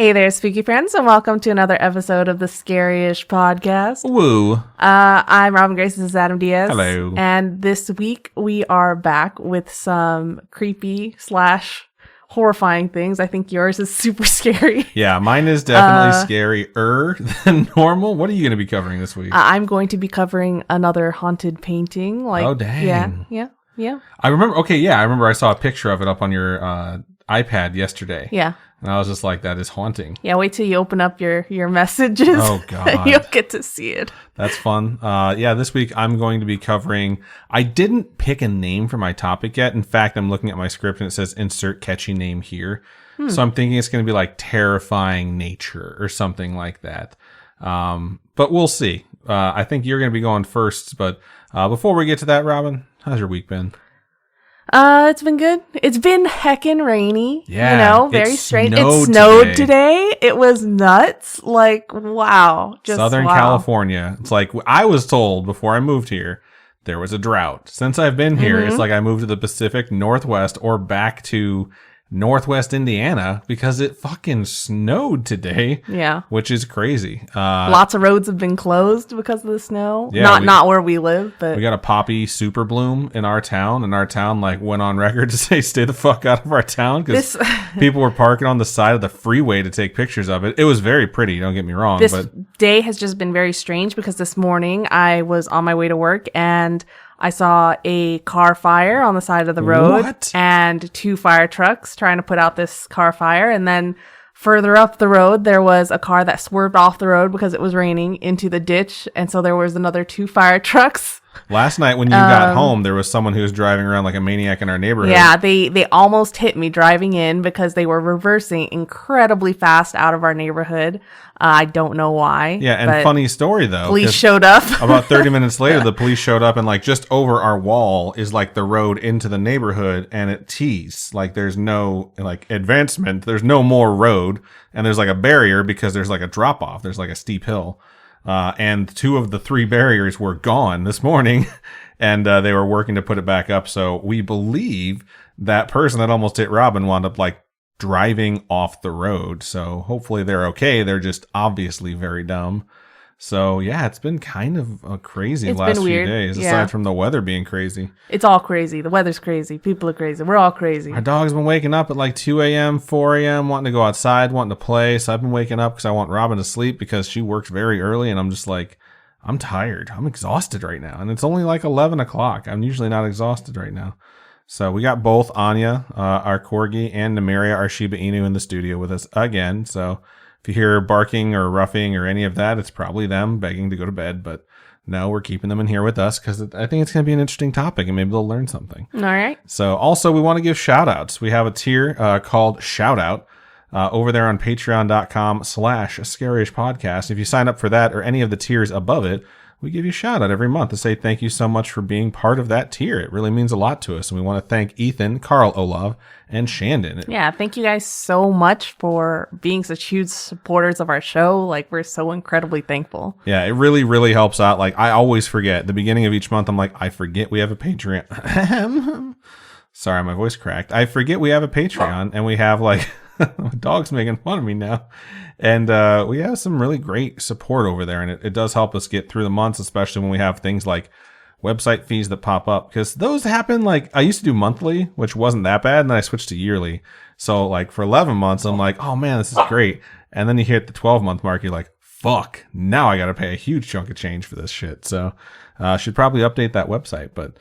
Hey there, spooky friends, and welcome to another episode of the Scaryish podcast. Woo. I'm Robin Grace, this is Adam Diaz. Hello. And this week we are back with some creepy / horrifying things. I think yours is super scary. Yeah, mine is definitely scarier than normal. What are you going to be covering this week? I'm going to be covering another haunted painting. Oh, dang. Yeah. I remember I saw a picture of it up on your iPad yesterday. Yeah. And I was just like, that is haunting. Yeah, wait till you open up your messages. Oh, God. You'll get to see it. That's fun. This week I'm going to be covering... I didn't pick a name for my topic yet. In fact, I'm looking at my script and it says insert catchy name here. So I'm thinking it's going to be like terrifying nature or something like that. But we'll see. I think you're going to be going first. But before we get to that, Robin, how's your week been? It's been good. It's been heckin' rainy. Yeah. Very strange. It snowed today. It was nuts. Like, wow. Southern California. It's like I was told before I moved here, there was a drought. Since I've been here, it's like I moved to the Pacific Northwest or back to Northwest Indiana because it fucking snowed today. Yeah. Which is crazy. Lots of roads have been closed because of the snow. Yeah, not where we live, but we got a poppy super bloom in our town, and our town like went on record to say stay the fuck out of our town because people were parking on the side of the freeway to take pictures of it. It was very pretty, don't get me wrong. This but day has just been very strange because this morning I was on my way to work and I saw a car fire on the side of the road and 2 fire trucks trying to put out this car fire. And then further up the road, there was a car that swerved off the road because it was raining into the ditch. And so there was another 2 fire trucks. Last night when you got home, there was someone who was driving around like a maniac in our neighborhood. Yeah, they almost hit me driving in because they were reversing incredibly fast out of our neighborhood. I don't know why. Yeah, and funny story though. Police showed up. About 30 minutes later, the police showed up and like just over our wall is like the road into the neighborhood and it tees. Like there's no like advancement. There's no more road and there's like a barrier because there's like a drop off. There's like a steep hill. And 2 of the 3 barriers were gone this morning and they were working to put it back up. So we believe that person that almost hit Robin wound up like driving off the road. So hopefully they're okay. They're just obviously very dumb. So yeah, it's been kind of a crazy last few days, aside from the weather being crazy. It's all crazy. The weather's crazy. People are crazy. We're all crazy. Our dog's been waking up at like 2 a.m., 4 a.m., wanting to go outside, wanting to play. So I've been waking up because I want Robin to sleep because she works very early and I'm just like, I'm tired. I'm exhausted right now. And it's only like 11 o'clock. I'm usually not exhausted right now. So we got both Anya, our Corgi, and Namaria, our Shiba Inu, in the studio with us again. So if you hear barking or roughing or any of that, it's probably them begging to go to bed. But no, we're keeping them in here with us because I think it's going to be an interesting topic and maybe they'll learn something. All right. So also we want to give shout outs. We have a tier called Shout Out over there on patreon.com/Scaryish podcast. If you sign up for that or any of the tiers above it, we give you a shout out every month to say thank you so much for being part of that tier. It really means a lot to us. And we want to thank Ethan, Carl Olav, and Shandon. Yeah, thank you guys so much for being such huge supporters of our show. Like, we're so incredibly thankful. Yeah, it really, really helps out. Like, I always forget. At the beginning of each month, I'm like, I forget we have a Patreon. Sorry, my voice cracked. I forget we have a Patreon, and we have, like, my dog's making fun of me now. And we have some really great support over there, and it does help us get through the months, especially when we have things like website fees that pop up, because those happen. Like, I used to do monthly, which wasn't that bad, and then I switched to yearly. So like for 11 months, I'm like, oh man, this is great. And then you hit the 12-month mark, you're like, fuck, now I got to pay a huge chunk of change for this shit. So should probably update that website. But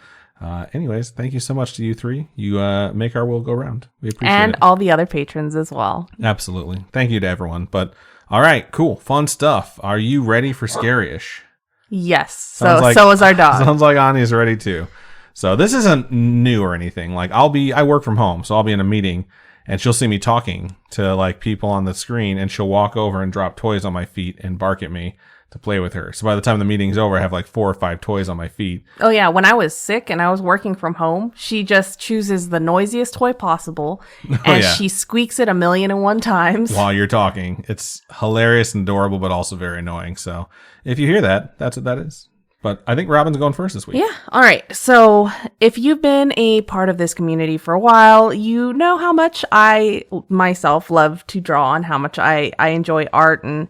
anyways, thank you so much to you 3. You make our world go round. We appreciate it. And all the other patrons as well. Absolutely. Thank you to everyone. But all right, cool. Fun stuff. Are you ready for Scaryish? Yes. So is our dog. Sounds like Anya's ready too. So this isn't new or anything. Like I work from home, so I'll be in a meeting and she'll see me talking to like people on the screen and she'll walk over and drop toys on my feet and bark at me to play with her. So by the time the meeting's over, I have like 4 or 5 toys on my feet. Oh yeah, when I was sick and I was working from home, she just chooses the noisiest toy possible and she squeaks it 1,000,001 times. While you're talking. It's hilarious and adorable, but also very annoying. So if you hear that, that's what that is. But I think Robin's going first this week. Yeah. All right. So if you've been a part of this community for a while, you know how much I myself love to draw and how much I enjoy art. And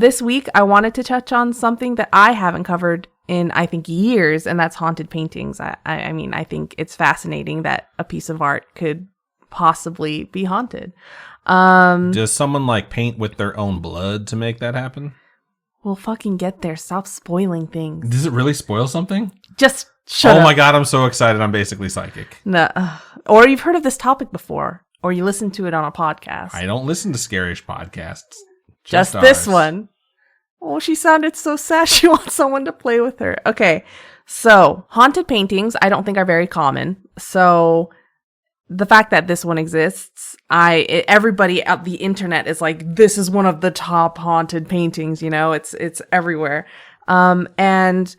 this week, I wanted to touch on something that I haven't covered in, I think, years, and that's haunted paintings. I mean, I think it's fascinating that a piece of art could possibly be haunted. Does someone like paint with their own blood to make that happen? We'll fucking get there. Stop spoiling things. Does it really spoil something? Just shut up. Oh my god, I'm so excited. I'm basically psychic. No. Or you've heard of this topic before, or you listened to it on a podcast. I don't listen to Scaryish podcasts. Just this one. Oh, she sounded so sad. She wants someone to play with her. Okay. So, haunted paintings, I don't think are very common. So, the fact that this one exists, everybody at the internet is like, this is one of the top haunted paintings, you know, it's everywhere. And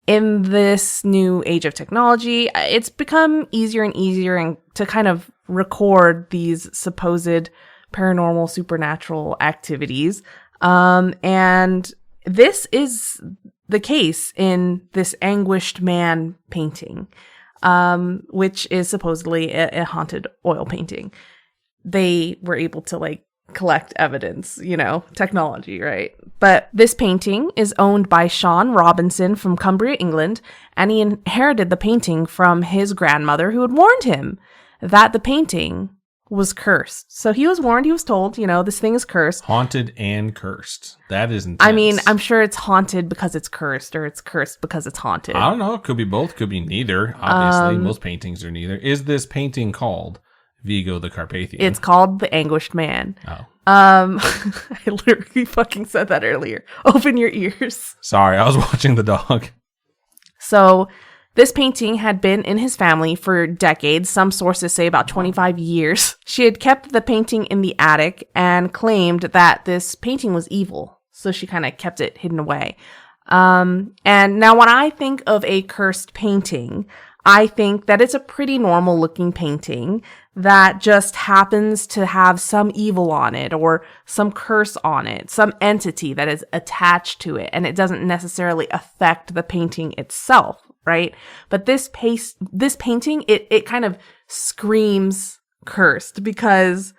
in this new age of technology, it's become easier and easier to kind of record these supposed paranormal, supernatural activities. And this is the case in this Anguished man painting, which is supposedly a haunted oil painting. They were able to like collect evidence, you know, technology, right? But this painting is owned by Sean Robinson from Cumbria, England, and he inherited the painting from his grandmother who had warned him that the painting was cursed. So he was warned, he was told, you know, this thing is cursed. Haunted and cursed. That is intense. I mean, I'm sure it's haunted because it's cursed, or it's cursed because it's haunted. I don't know. It could be both. Could be neither. Obviously, most paintings are neither. Is this painting called Vigo the Carpathian? It's called The Anguished Man. Oh. I literally fucking said that earlier. Open your ears. Sorry, I was watching the dog. So, this painting had been in his family for decades. Some sources say about 25 years. She had kept the painting in the attic and claimed that this painting was evil. So she kind of kept it hidden away. And now when I think of a cursed painting, I think that it's a pretty normal looking painting that just happens to have some evil on it or some curse on it, some entity that is attached to it. And it doesn't necessarily affect the painting itself. Right? But this painting, it kind of screams cursed, because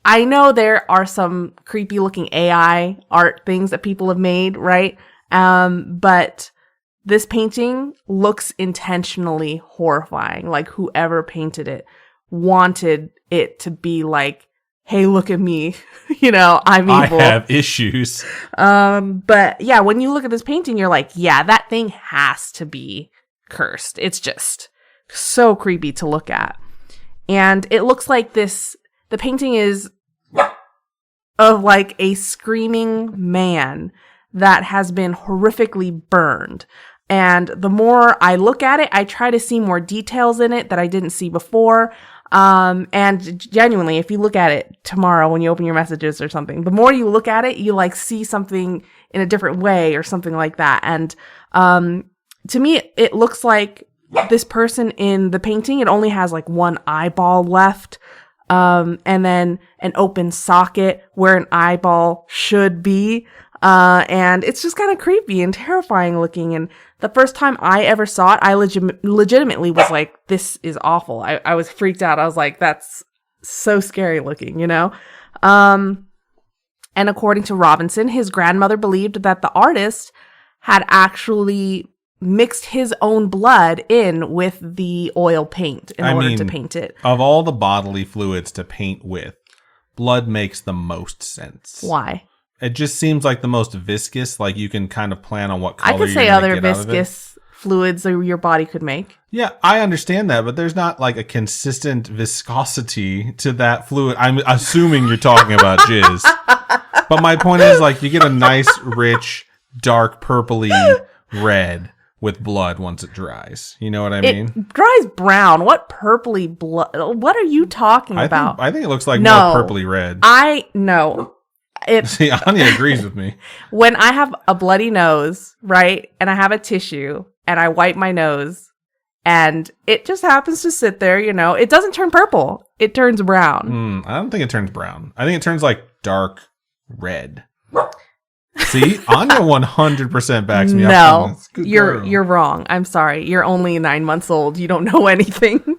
I know there are some creepy looking AI art things that people have made, right? But this painting looks intentionally horrifying. Like whoever painted it wanted it to be like, hey, look at me. You know, I'm evil. I have issues. But yeah, when you look at this painting, you're like, yeah, that thing has to be cursed. It's just so creepy to look at. And it looks like the painting is of like a screaming man that has been horrifically burned. And the more I look at it, I try to see more details in it that I didn't see before. And genuinely, if you look at it tomorrow when you open your messages or something, the more you look at it, you like see something in a different way or something like that. And, to me, it looks like this person in the painting, it only has like one eyeball left, and then an open socket where an eyeball should be. And it's just kind of creepy and terrifying looking. And the first time I ever saw it, I legitimately was like, this is awful. I was freaked out. I was like, that's so scary looking, you know? And according to Robinson, his grandmother believed that the artist had actually mixed his own blood in with the oil paint in order to paint it. Of all the bodily fluids to paint with, blood makes the most sense. Why? It just seems like the most viscous. Like you can kind of plan on what color. I could say other viscous fluids that your body could make. Yeah, I understand that, but there's not like a consistent viscosity to that fluid. I'm assuming you're talking about jizz. But my point is, like, you get a nice, rich, dark, purpley red with blood once it dries. You know what I mean? It dries brown. What purpley blood? What are you talking about? I think it looks like more purpley red. No. See, Anya agrees with me. When I have a bloody nose, right, and I have a tissue, and I wipe my nose, and it just happens to sit there, you know, it doesn't turn purple. It turns brown. I don't think it turns brown. I think it turns like dark red. See, Anya 100% backs me up on No, this. Good girl. you're wrong. I'm sorry. You're only 9 months old. You don't know anything.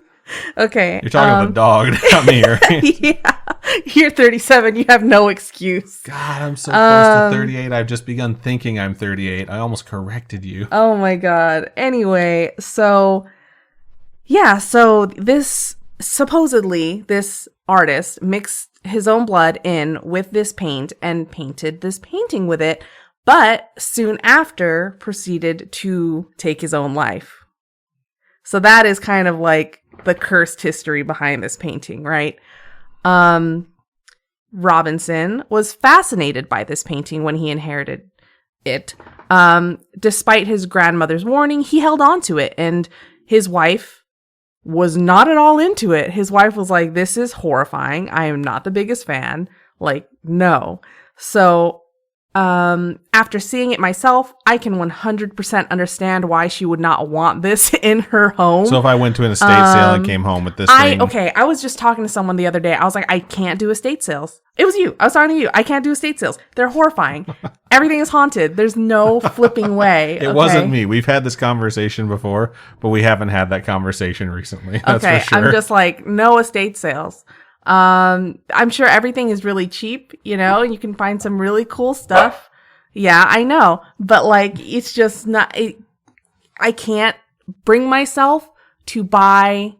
Okay. You're talking to the dog, not me, right? Yeah. You're 37. You have no excuse. God, I'm so close to 38. I've just begun thinking I'm 38. I almost corrected you. Oh my God. Anyway, so yeah, so this supposedly this artist mixed his own blood in with this paint and painted this painting with it, but soon after proceeded to take his own life. So that is kind of like the cursed history behind this painting, right? Robinson was fascinated by this painting when he inherited it. Despite his grandmother's warning, he held on to it, and his wife was not at all into it. His wife was like, this is horrifying. I am not the biggest fan. Like, no. So, after seeing it myself, I can 100% understand why she would not want this in her home. So if I went to an estate sale and came home with this thing. Okay, I was just talking to someone the other day. I was like, I can't do estate sales. It was you. I was talking to you. I can't do estate sales. They're horrifying. Everything is haunted. There's no flipping way. It wasn't me. We've had this conversation before, but we haven't had that conversation recently. That's for sure. I'm just like, no estate sales. I'm sure everything is really cheap, you know, and you can find some really cool stuff. Yeah, I know. But like, it's just not, I can't bring myself to buy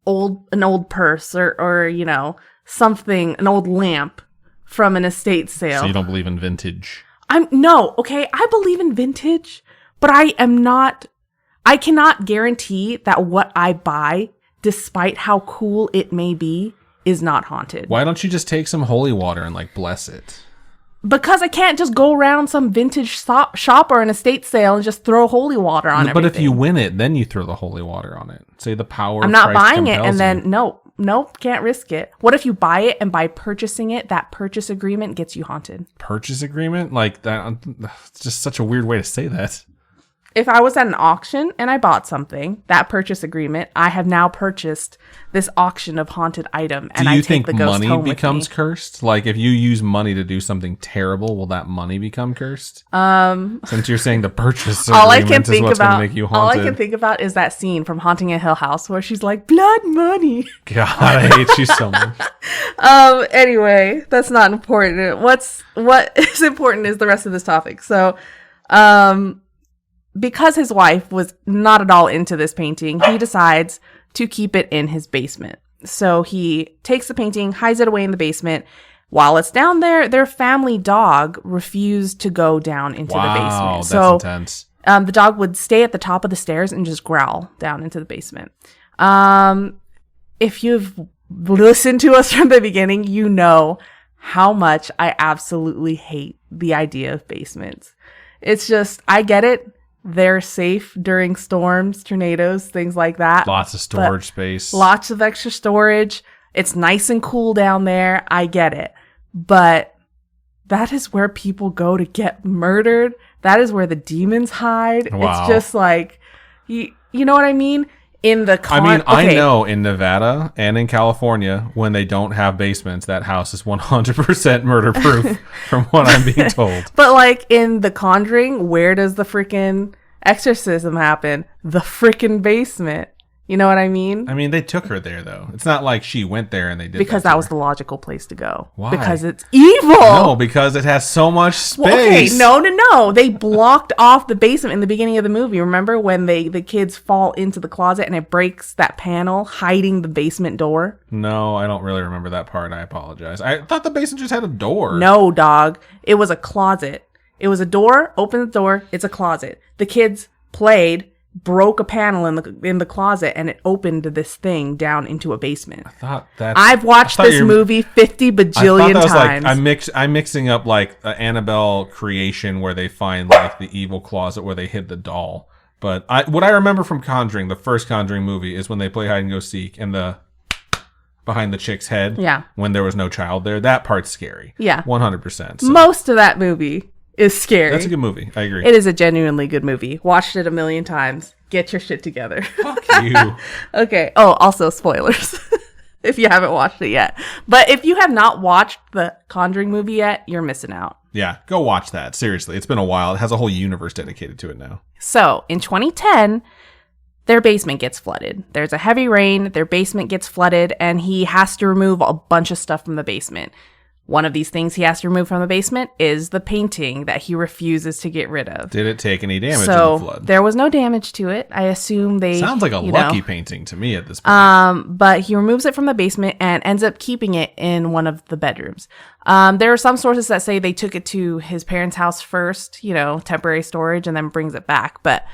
an old purse or, you know, something, an old lamp from an estate sale. So you don't believe in vintage? Okay, I believe in vintage, but I cannot guarantee that what I buy, despite how cool it may be, is not haunted. Why don't you just take some holy water and like bless it? Because I can't just go around some vintage shop or an estate sale and just throw holy water on it. But if you win it, then you throw the holy water on it. Say the power I'm of not Christ buying it and then, compels you. no, can't risk it. What if you buy it and by purchasing it, that purchase agreement gets you haunted? Purchase agreement? Like that? It's just such a weird way to say that. If I was at an auction and I bought something, that purchase agreement, I have now purchased this auction of haunted item, and I take the ghost home with me. Do you think money becomes cursed? Like, if you use money to do something terrible, will that money become cursed? Since you're saying the purchase agreement is what's going to make you haunted. All I can think about is that scene from Haunting a Hill House where she's like, blood money. God, I hate you so much. Anyway, that's not important. What is important is the rest of this topic. So, because his wife was not at all into this painting, he decides to keep it in his basement. So he takes the painting, hides it away in the basement. While it's down there, their family dog refused to go down into the basement. That's intense. The dog would stay at the top of the stairs and just growl down into the basement. If you've listened to us from the beginning, you know how much I absolutely hate the idea of basements. It's just, I get it. They're safe during storms, tornadoes, things like that. Lots of storage space. Lots of extra storage. It's nice and cool down there. I get it. But that is where people go to get murdered. That is where the demons hide. Wow. It's just like, you know what I mean? I know in Nevada and in California, when they don't have basements, that house is 100% murder proof from what I'm being told. But like in The Conjuring, where does the freaking exorcism happen? The freaking basement. You know what I mean? I mean, they took her there, though. It's not like she went there and they did because that was the logical place to go. Why? Because it's evil. No, because it has so much space. Well, okay, no. They blocked off the basement in the beginning of the movie. Remember when the kids fall into the closet and it breaks that panel, hiding the basement door? No, I don't really remember that part. I apologize. I thought the basement just had a door. No, dog. It was a closet. It was a door. Open the door. It's a closet. The kids played, broke a panel in the closet, and it opened this thing down into a basement. I've watched this movie 50 bajillion times. Like, I'm mixing up like an Annabelle creation where they find like the evil closet where they hid the doll. But what I remember from Conjuring, the first Conjuring movie, is when they play hide and go seek and the behind the chick's head. Yeah. When there was no child there, that part's scary. Yeah. 100%. So. Most of that movie is scary. That's a good movie. I agree. It is a genuinely good movie. Watched it 1,000,000 times. Get your shit together. Fuck you. Okay. Oh, also spoilers. if you haven't watched it yet. But if you have not watched the Conjuring movie yet, you're missing out. Yeah, go watch that. Seriously, it's been a while. It has a whole universe dedicated to it now. So, in 2010, their basement gets flooded. There's a heavy rain, their basement gets flooded, and he has to remove a bunch of stuff from the basement. One of these things he has to remove from the basement is the painting that he refuses to get rid of. Did it take any damage in the flood? There was no damage to it. I assume they... Sounds like a lucky painting to me at this point. But he removes it from the basement and ends up keeping it in one of the bedrooms. There are some sources that say they took it to his parents' house first, temporary storage, and then brings it back. But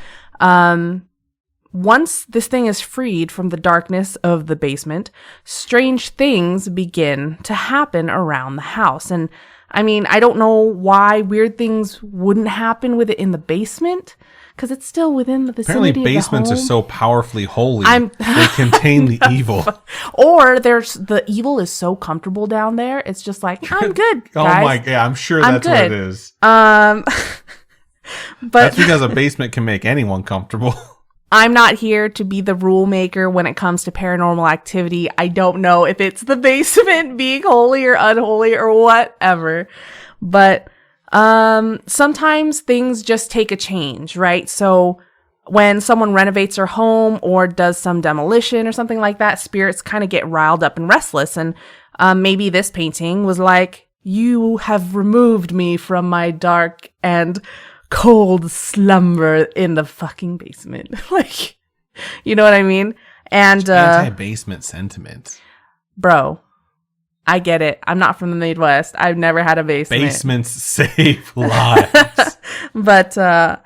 once this thing is freed from the darkness of the basement, strange things begin to happen around the house. And I mean, I don't know why weird things wouldn't happen with it in the basement, because it's still within the vicinity of the home. Apparently basements are so powerfully holy, they contain the evil. Or the evil is so comfortable down there, it's just like, I'm good, guys. Oh my god, I'm sure that's what it is. But that's because a basement can make anyone comfortable. I'm not here to be the rule maker when it comes to paranormal activity. I don't know if it's the basement being holy or unholy or whatever. But sometimes things just take a change, right? So when someone renovates their home or does some demolition or something like that, spirits kind of get riled up and restless. And maybe this painting was like, you have removed me from my dark and cold slumber in the fucking basement. Like, you know what I mean? And anti-basement sentiment. Bro, I get it. I'm not from the Midwest. I've never had a basement. Basements save lives. But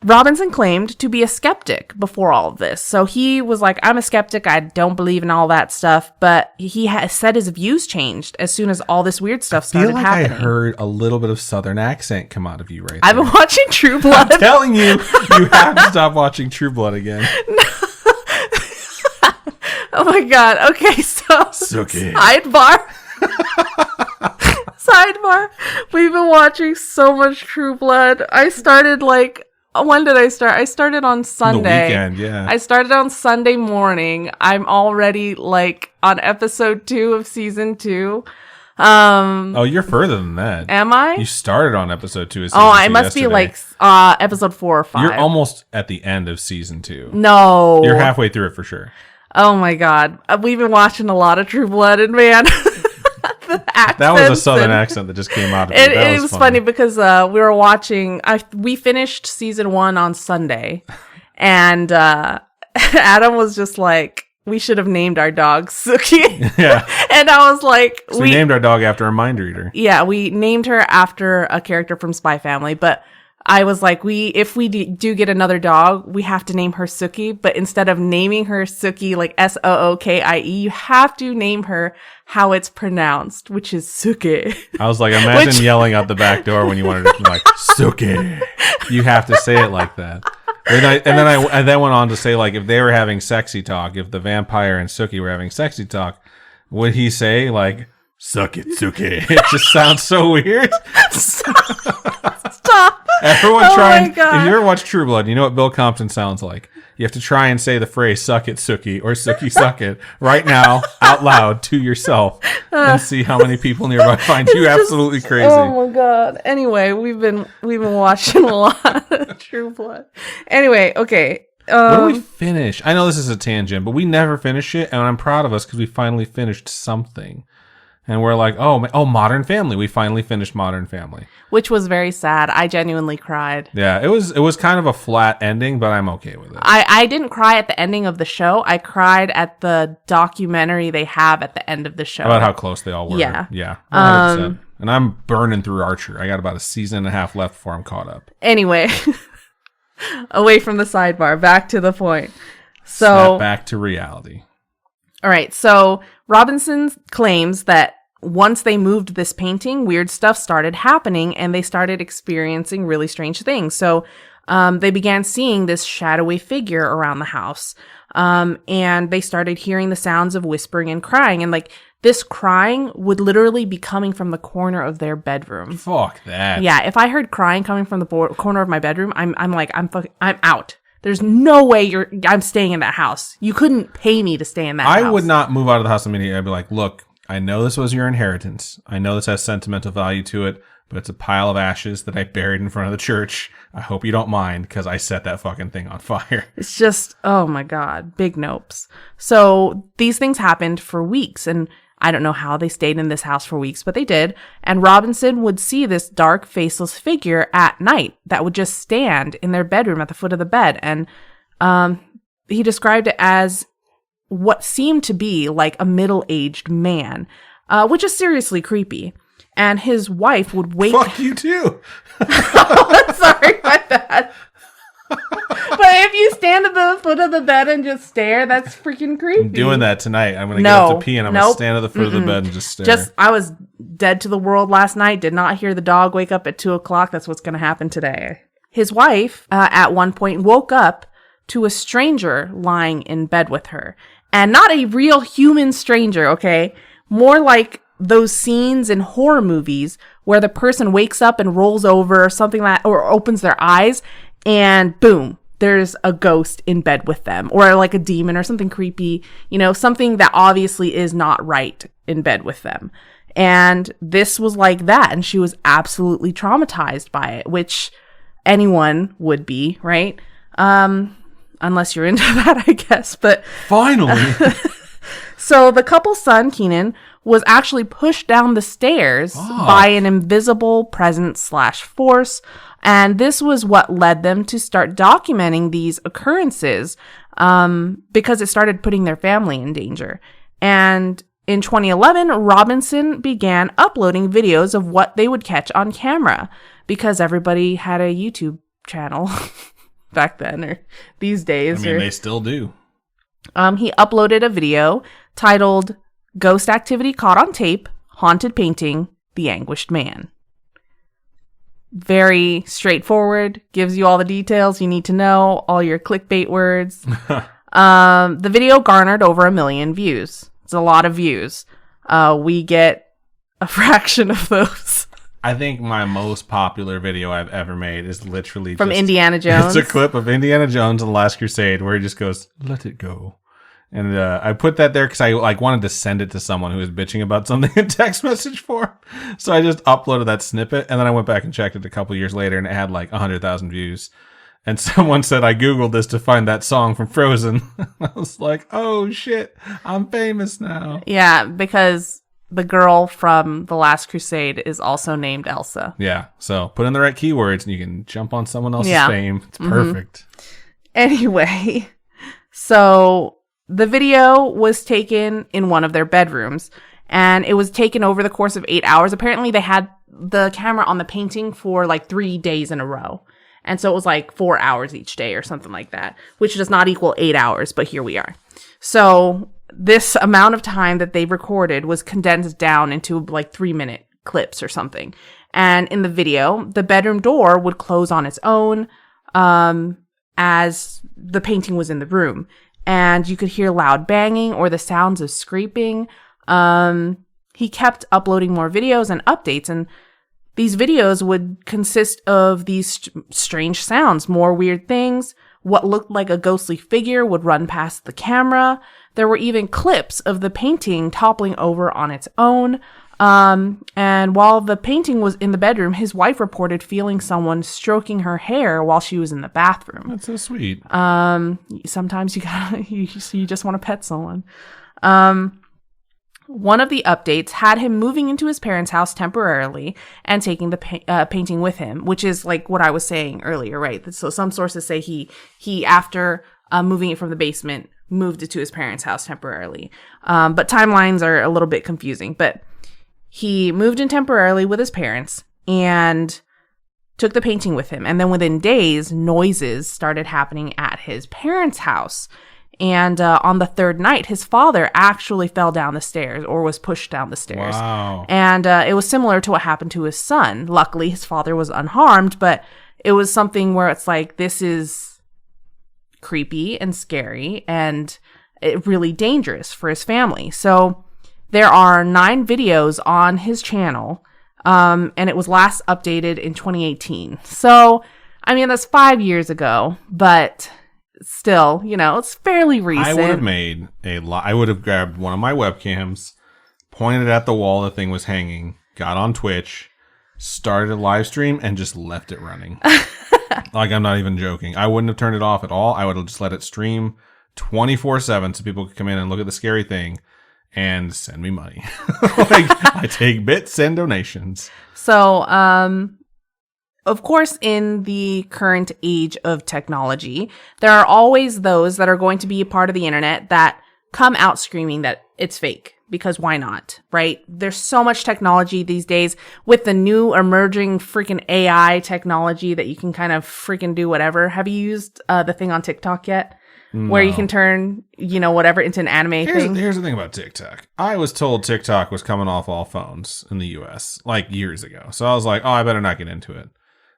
Robinson claimed to be a skeptic before all of this. So he was like, I'm a skeptic. I don't believe in all that stuff. But he has said his views changed as soon as all this weird stuff started happening. I heard a little bit of Southern accent come out of you right I've there. been watching True Blood. I'm telling you, you have to stop watching True Blood again. Oh my god. Okay, so Suki. Sidebar. We've been watching so much True Blood. I started when did I start? I started on Sunday. The weekend, yeah. I started on Sunday morning. I'm already on episode 2 of season 2. Oh, you're further than that. Am I? You started on episode 2 of season 2 I must yesterday. be episode 4 or 5. You're almost at the end of season 2. No. You're halfway through it for sure. Oh my god. We've been watching a lot of True Blood, and man, that was a Southern accent that just came out of it. It was funny because we were watching, we finished season 1 on Sunday, and Adam was just like, we should have named our dog Suki. Yeah. And I was like... So we named our dog after a mind reader. Yeah, we named her after a character from Spy Family, but I was like, if we do get another dog, we have to name her Suki, but instead of naming her Suki, like Sookie, you have to name her how it's pronounced, which is Suki. I was like, imagine yelling out the back door when you wanted to be like, Suki. You have to say it like that. And I then went on to say, like, if they were having sexy talk, if the vampire and Suki were having sexy talk, would he say, like, suck it, Suki? It just sounds so weird. Stop. Everyone if you ever watch True Blood, you know what Bill Compton sounds like. You have to try and say the phrase suck it, Suki, or Suki, suck it, right now, out loud to yourself, and see how many people nearby find you absolutely crazy. Oh my god. Anyway, we've been watching a lot of True Blood. Anyway, okay. What did we finish? I know this is a tangent, but we never finish it, and I'm proud of us because we finally finished something. And we're like, oh, Modern Family. We finally finished Modern Family. Which was very sad. I genuinely cried. Yeah, it was kind of a flat ending, but I'm okay with it. I didn't cry at the ending of the show. I cried at the documentary they have at the end of the show. About how close they all were. Yeah. Yeah. 100%. And I'm burning through Archer. I got about a season and a half left before I'm caught up. Anyway, away from the sidebar, back to the point. So snap back to reality. All right, so Robinson claims that once they moved this painting, weird stuff started happening and they started experiencing really strange things. So they began seeing this shadowy figure around the house. And they started hearing the sounds of whispering and crying. And like this crying would literally be coming from the corner of their bedroom. Fuck that. Yeah, if I heard crying coming from the corner of my bedroom, I'm out. There's no way I'm staying in that house. You couldn't pay me to stay in that house. I would not move out of the house immediately. I'd be like, look, I know this was your inheritance. I know this has sentimental value to it, but it's a pile of ashes that I buried in front of the church. I hope you don't mind because I set that fucking thing on fire. It's just, oh my God, big nopes. So these things happened for weeks, and I don't know how they stayed in this house for weeks, but they did. And Robinson would see this dark, faceless figure at night that would just stand in their bedroom at the foot of the bed. And he described it as what seemed to be like a middle-aged man, which is seriously creepy. And his wife would wait. Fuck you too. Sorry about that. But if you stand at the foot of the bed and just stare, that's freaking creepy. I'm doing that tonight. I'm going to get up to pee and I'm going to stand at the foot of the bed and just stare. I was dead to the world last night. Did not hear the dog wake up at 2:00. That's what's going to happen today. His wife, at one point, woke up to a stranger lying in bed with her. And not a real human stranger, okay? More like those scenes in horror movies where the person wakes up and rolls over or something or opens their eyes and boom, there's a ghost in bed with them, or like a demon or something creepy, something that obviously is not right in bed with them. And this was like that. And she was absolutely traumatized by it, which anyone would be, right? Unless you're into that, I guess. But finally. So the couple's son, Keenan, was actually pushed down the stairs by an invisible presence/force. And this was what led them to start documenting these occurrences because it started putting their family in danger. And in 2011, Robinson began uploading videos of what they would catch on camera because everybody had a YouTube channel back then or these days. They still do. He uploaded a video titled Ghost Activity Caught on Tape, Haunted Painting, The Anguished Man. Very straightforward, gives you all the details you need to know, all your clickbait words. The video garnered over 1 million views. It's a lot of views. We get a fraction of those. I think my most popular video I've ever made is literally from Indiana Jones. It's a clip of Indiana Jones and the Last Crusade where he just goes, "Let it go." And I put that there because I wanted to send it to someone who was bitching about something in text message form. So I just uploaded that snippet, and then I went back and checked it a couple years later, and it had 100,000 views. And someone said I Googled this to find that song from Frozen. I was like, oh shit, I'm famous now. Yeah, because the girl from The Last Crusade is also named Elsa. Yeah, so put in the right keywords, and you can jump on someone else's fame. It's perfect. Anyway, so the video was taken in one of their bedrooms, and it was taken over the course of 8 hours. Apparently, they had the camera on the painting for 3 days in a row. And so it was 4 hours each day or something like that, which does not equal 8 hours, but here we are. So this amount of time that they recorded was condensed down into 3-minute clips or something. And in the video, the bedroom door would close on its own as the painting was in the room. And you could hear loud banging or the sounds of scraping. He kept uploading more videos and updates, and these videos would consist of these strange sounds, more weird things. What looked like a ghostly figure would run past the camera. There were even clips of the painting toppling over on its own. And while the painting was in the bedroom, his wife reported feeling someone stroking her hair while she was in the bathroom. That's so sweet. Sometimes you just want to pet someone. One of the updates had him moving into his parents' house temporarily and taking the painting with him, which is what I was saying earlier, right? So some sources say he after moving it from the basement, moved it to his parents' house temporarily. But timelines are a little bit confusing. But he moved in temporarily with his parents and took the painting with him. And then within days, noises started happening at his parents' house. And on the third night, his father actually fell down the stairs or was pushed down the stairs. Wow. And it was similar to what happened to his son. Luckily, his father was unharmed, but it was something where it's this is creepy and scary and really dangerous for his family. So there are 9 videos on his channel, and it was last updated in 2018. So, I mean, that's 5 years ago, but still, it's fairly recent. I would have made I would have grabbed one of my webcams, pointed at the wall the thing was hanging, got on Twitch, started a live stream, and just left it running. Like, I'm not even joking. I wouldn't have turned it off at all. I would have just let it stream 24/7 so people could come in and look at the scary thing and send me money. Like, I take bits and donations. So, of course, in the current age of technology, there are always those that are going to be a part of the internet that come out screaming that it's fake. Because why not, right? There's so much technology these days with the new emerging freaking AI technology that you can kind of freaking do whatever. Have you used the thing on TikTok yet? No. Where you can turn, whatever into an anime thing? Here's the thing about TikTok. I was told TikTok was coming off all phones in the US like years ago. So I was like, oh, I better not get into it.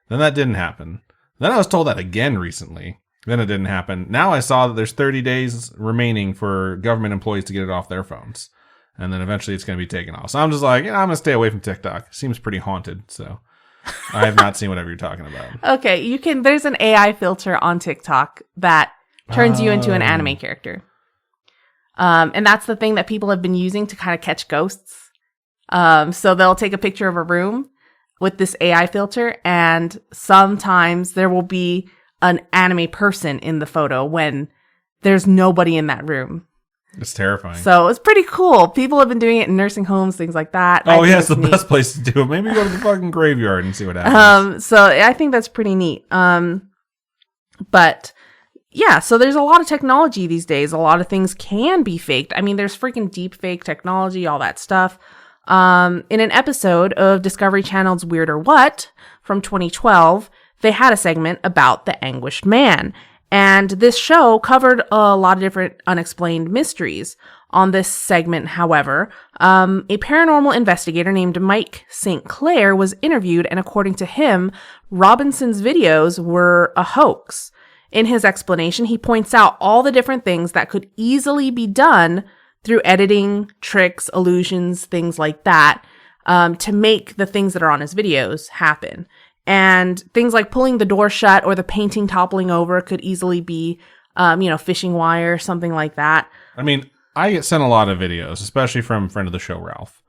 Then that didn't happen. Then I was told that again recently. Then it didn't happen. Now I saw that there's 30 days remaining for government employees to get it off their phones. And then eventually it's going to be taken off. So I'm just like, I'm going to stay away from TikTok. Seems pretty haunted. So I have not seen whatever you're talking about. Okay. There's an AI filter on TikTok that turns you into an anime character. And that's the thing that people have been using to kind of catch ghosts. So they'll take a picture of a room with this AI filter, and sometimes there will be an anime person in the photo when there's nobody in that room. It's terrifying. So it's pretty cool. People have been doing it in nursing homes, things like that. Oh, yeah, it's the best place to do it. Maybe go to the fucking graveyard and see what happens. So I think that's pretty neat. But yeah, so there's a lot of technology these days. A lot of things can be faked. I mean, there's freaking deep fake technology, all that stuff. In an episode of Discovery Channel's Weird or What from 2012, they had a segment about the Anguished Man. And this show covered a lot of different unexplained mysteries. On this segment, however, a paranormal investigator named Mike St. Clair was interviewed, and according to him, Robinson's videos were a hoax. In his explanation, he points out all the different things that could easily be done through editing, tricks, illusions, things like that, to make the things that are on his videos happen. And things like pulling the door shut or the painting toppling over could easily be, fishing wire, something like that. I mean, I get sent a lot of videos, especially from friend of the show, Ralph.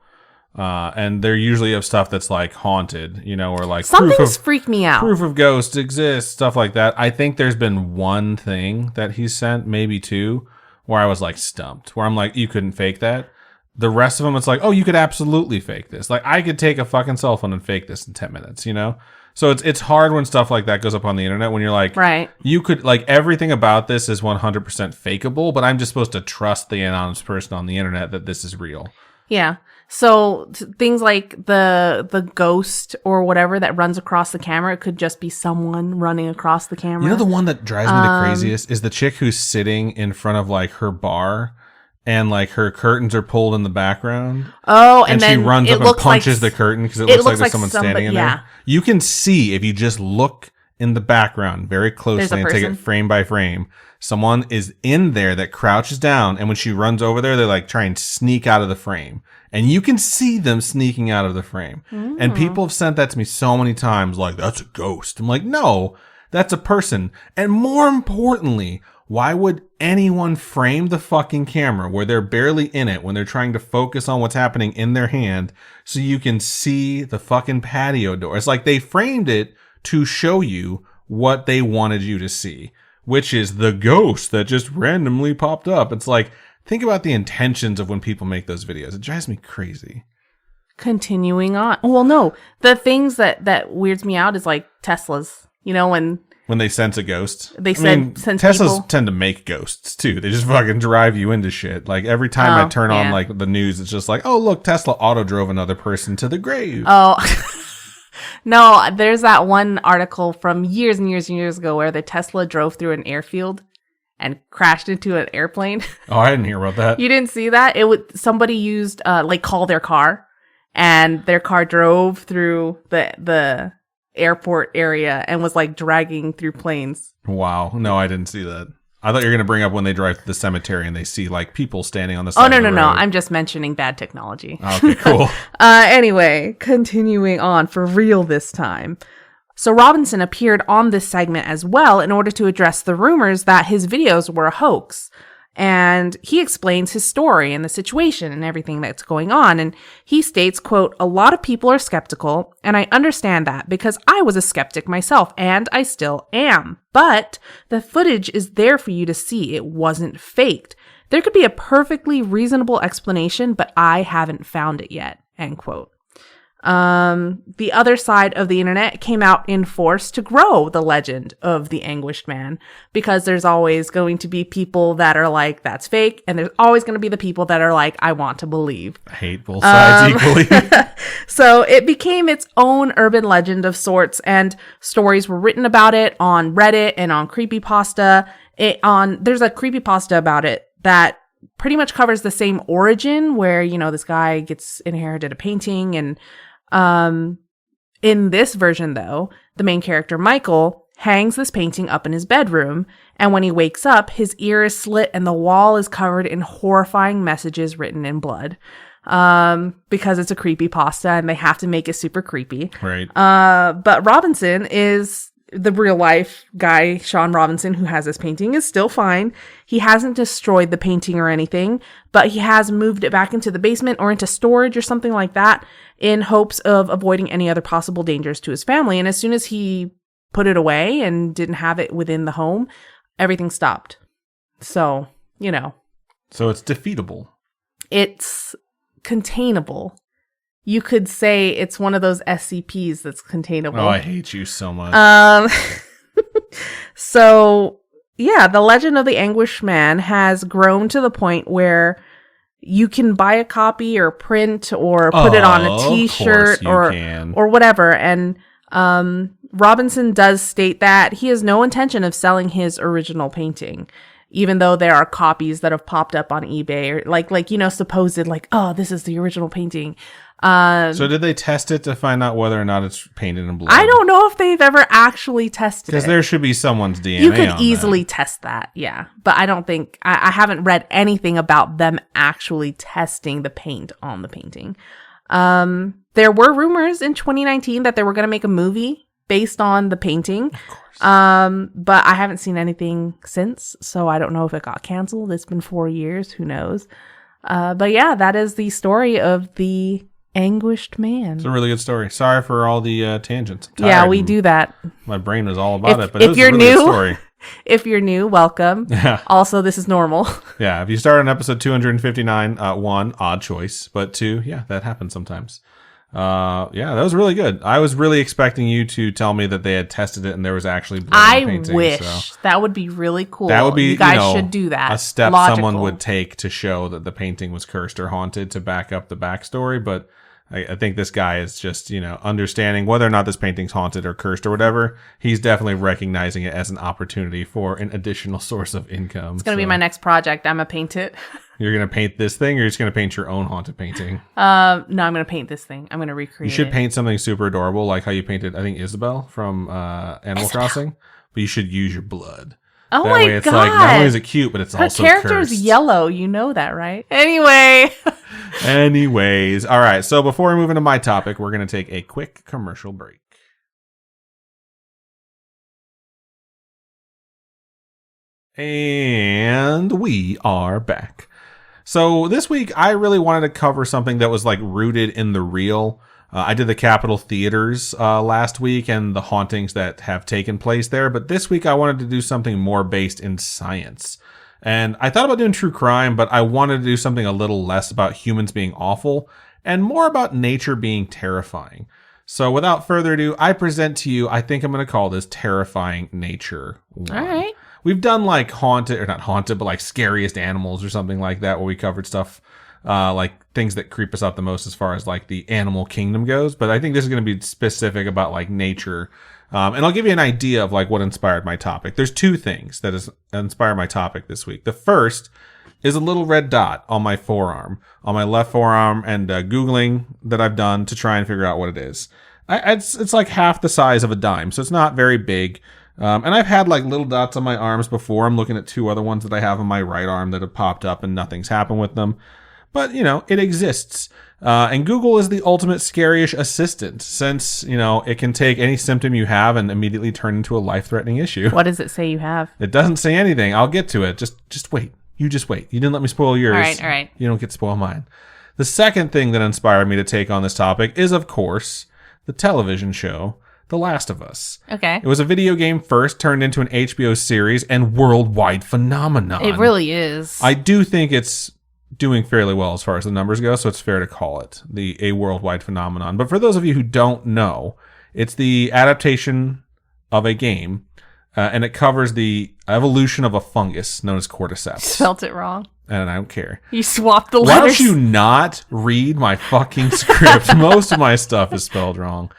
And they're usually of stuff that's like haunted, or like something's freaked me out. Proof of ghosts exists, stuff like that. I think there's been one thing that he's sent, maybe two, where I was like stumped, where I'm like, you couldn't fake that. The rest of them, it's like, oh, you could absolutely fake this. Like, I could take a fucking cell phone and fake this in 10 minutes, So it's hard when stuff like that goes up on the internet when you're like, right. You could, like, everything about this is 100% fakeable, but I'm just supposed to trust the anonymous person on the internet that this is real. Yeah. So things like the ghost or whatever that runs across the camera, it could just be someone running across the camera. The one that drives me the craziest is the chick who's sitting in front of like her bar and like her curtains are pulled in the background. Oh, and then she runs up and punches the curtain because it looks like there's someone standing in there. You can see if you just look in the background very closely and take it frame by frame. Someone is in there that crouches down, and when she runs over there, they like try and sneak out of the frame. And you can see them sneaking out of the frame. And people have sent that to me so many times, like, that's a ghost. I'm like, no, that's a person. And more importantly, why would anyone frame the fucking camera where they're barely in it when they're trying to focus on what's happening in their hand so you can see the fucking patio door? It's like they framed it to show you what they wanted you to see, which is the ghost that just randomly popped up. It's like, think about the intentions of when people make those videos. It drives me crazy. Continuing on. Well, no, the things that weirds me out is like Teslas, when they sense a ghost. Sense Teslas people tend to make ghosts too. They just fucking drive you into shit. Like every time I turn on like the news, it's just like, oh look, Tesla auto drove another person to the grave. Oh, no, there's that one article from years and years and years ago where the Tesla drove through an airfield and crashed into an airplane. Oh, I didn't hear about that. You didn't see that? Somebody used call their car, and their car drove through the airport area and was like dragging through planes. Wow. No, I didn't see that. I thought you were going to bring up when they drive to the cemetery and they see like people standing on the side of the road. No. I'm just mentioning bad technology. Okay, cool. Anyway, continuing on for real this time. So Robinson appeared on this segment as well in order to address the rumors that his videos were a hoax. And he explains his story and the situation and everything that's going on. And he states, quote, "A lot of people are skeptical, and I understand that because I was a skeptic myself, and I still am. But the footage is there for you to see. It wasn't faked. There could be a perfectly reasonable explanation, but I haven't found it yet," end quote. The other side of the internet came out in force to grow the legend of the Anguished Man, because there's always going to be people that are like, that's fake. And there's always going to be the people that are like, I want to believe. I hate both sides equally. So it became its own urban legend of sorts, and stories were written about it on Reddit and on creepypasta. There's a creepypasta about it that pretty much covers the same origin, where, you know, this guy gets inherited a painting, and in this version, though, the main character, Michael, hangs this painting up in his bedroom, and when he wakes up, his ear is slit and the wall is covered in horrifying messages written in blood. Because it's a creepypasta and they have to make it super creepy. Right. But Robinson is the real life guy. Sean Robinson, who has this painting, is still fine. He hasn't destroyed the painting or anything, but he has moved it back into the basement or into storage or something like that, in hopes of avoiding any other possible dangers to his family. And as soon as he put it away and didn't have it within the home, everything stopped. So, you know. So it's defeatable. It's containable. You could say it's one of those SCPs that's containable. Oh, I hate you so much. So, yeah, the legend of the Anguished Man has grown to the point where you can buy a copy or print or put it on a t-shirt or whatever. And Robinson does state that he has no intention of selling his original painting, even though there are copies that have popped up on eBay, or like, you know, supposed like, oh, this is the original painting. So did they test it to find out whether or not it's painted in blood? I don't know if they've ever actually tested it. Because there should be someone's DNA on You could easily test that, yeah. But I don't think, I haven't read anything about them actually testing the paint on the painting. There were rumors in 2019 that they were going to make a movie based on the painting. Of course. But I haven't seen anything since, so I don't know if it got canceled. It's been 4 years, who knows. But yeah, that is the story of the Anguished Man. It's a really good story. Sorry for all the tangents. Yeah, we do that. My brain was all about it, but it was a really good story. If you're new, welcome. Yeah. Also, this is normal. Yeah, if you start on episode 259, one, odd choice, but two, yeah, that happens sometimes. Yeah, that was really good. I was really expecting you to tell me that they had tested it and there was actually blood in the painting. I wish. So. That would be really cool. That would be, you guys should do that. A step someone would take to show that the painting was cursed or haunted to back up the backstory, but I think this guy is just, you know, understanding whether or not this painting's haunted or cursed or whatever. He's definitely recognizing it as an opportunity for an additional source of income. It's going to be my next project. I'm going to paint it. You're going to paint this thing, or you're just going to paint your own haunted painting? No, I'm going to paint this thing. I'm going to recreate it. You should paint something super adorable, like how you painted, I think, Isabel from Animal Crossing. But you should use your blood. Oh that my way it's God. like, not only is it cute, but it's also cursed. Her character's yellow. You know that, right? Anyway. Anyways. All right. So before we move into my topic, we're going to take a quick commercial break. And we are back. So this week, I really wanted to cover something that was like rooted in the real. I did the Capitol Theaters last week and the hauntings that have taken place there. But this week I wanted to do something more based in science. And I thought about doing true crime, but I wanted to do something a little less about humans being awful and more about nature being terrifying. So without further ado, I present to you, I think I'm going to call this Terrifying Nature 1. All right. We've done like haunted, or not haunted, but like scariest animals or something like that, where we covered stuff like things that creep us out the most as far as like the animal kingdom goes. But I think this is going to be specific about like nature. And I'll give you an idea of like what inspired my topic. There's two things that has inspired my topic this week. The first is a little red dot on my forearm, on my left forearm, and Googling that I've done to try and figure out what it is. It's like half the size of a dime, so it's not very big. And I've had like little dots on my arms before. I'm looking at two other ones that I have on my right arm that have popped up and nothing's happened with them. but, it exists. And Google is the ultimate Scaryish assistant since, it can take any symptom you have and immediately turn into a life-threatening issue. What does it say you have? It doesn't say anything. I'll get to it. Just wait. You just wait. You didn't let me spoil yours. All right. You don't get to spoil mine. The second thing that inspired me to take on this topic is, of course, the television show The Last of Us. Okay. It was a video game first, turned into an HBO series and worldwide phenomenon. It really is. I do think it's doing fairly well as far as the numbers go, so it's fair to call it a worldwide phenomenon. But for those of you who don't know, it's the adaptation of a game, and it covers the evolution of a fungus known as cordyceps. Spelt it wrong. And I don't care. You swapped the Why letters. don't you not read my fucking script? Most of my stuff is spelled wrong.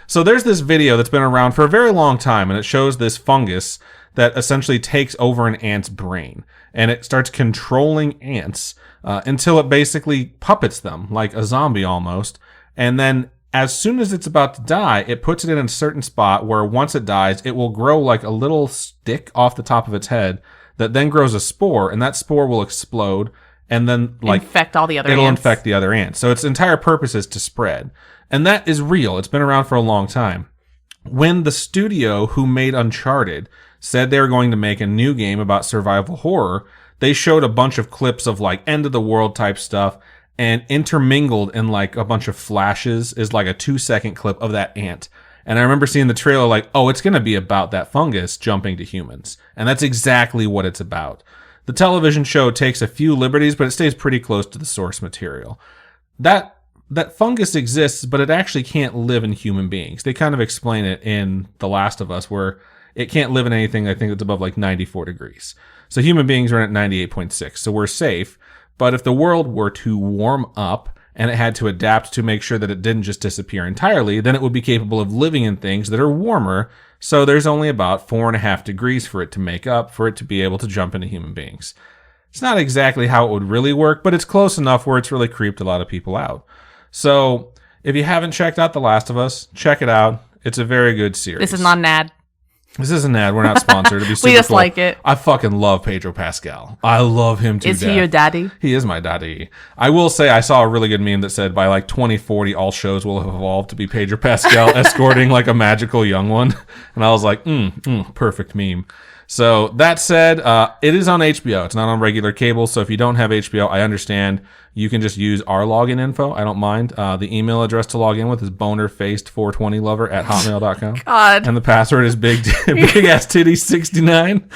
So there's this video that's been around for a very long time, and it shows this fungus that essentially takes over an ant's brain. And it starts controlling ants until it basically puppets them, like a zombie almost. And then as soon as it's about to die, it puts it in a certain spot where once it dies, it will grow like a little stick off the top of its head that then grows a spore, and that spore will explode and then infect all the other it'll ants. infect the other ants. So its entire purpose is to spread. And that is real. It's been around for a long time. When the studio who made Uncharted said they were going to make a new game about survival horror, they showed a bunch of clips of like end of the world type stuff, and intermingled in like a bunch of flashes is like a 2-second clip of that ant. And I remember seeing the trailer like, oh, it's going to be about that fungus jumping to humans. And that's exactly what it's about. The television show takes a few liberties, but it stays pretty close to the source material. That fungus exists, but it actually can't live in human beings. They kind of explain it in The Last of Us, where it can't live in anything, I think, that's above like 94 degrees. So human beings are at 98.6, so we're safe. But if the world were to warm up and it had to adapt to make sure that it didn't just disappear entirely, then it would be capable of living in things that are warmer. So there's only about 4.5 degrees for it to make up for it to be able to jump into human beings. It's not exactly how it would really work, but it's close enough where it's really creeped a lot of people out. So if you haven't checked out The Last of Us, check it out. It's a very good series. This is not an ad. This isn't an ad. We're not sponsored. It'd be super We just cool. like it. I fucking love Pedro Pascal. I love him to Is death. he your daddy? He is my daddy. I will say I saw a really good meme that said by like 2040, all shows will have evolved to be Pedro Pascal escorting like a magical young one. And I was like, perfect meme. So that said, it is on HBO. It's not on regular cable. So if you don't have HBO, I understand. You can just use our login info. I don't mind. The email address to log in with is bonerfaced420lover@hotmail.com. God. And the password is big ass titty 69.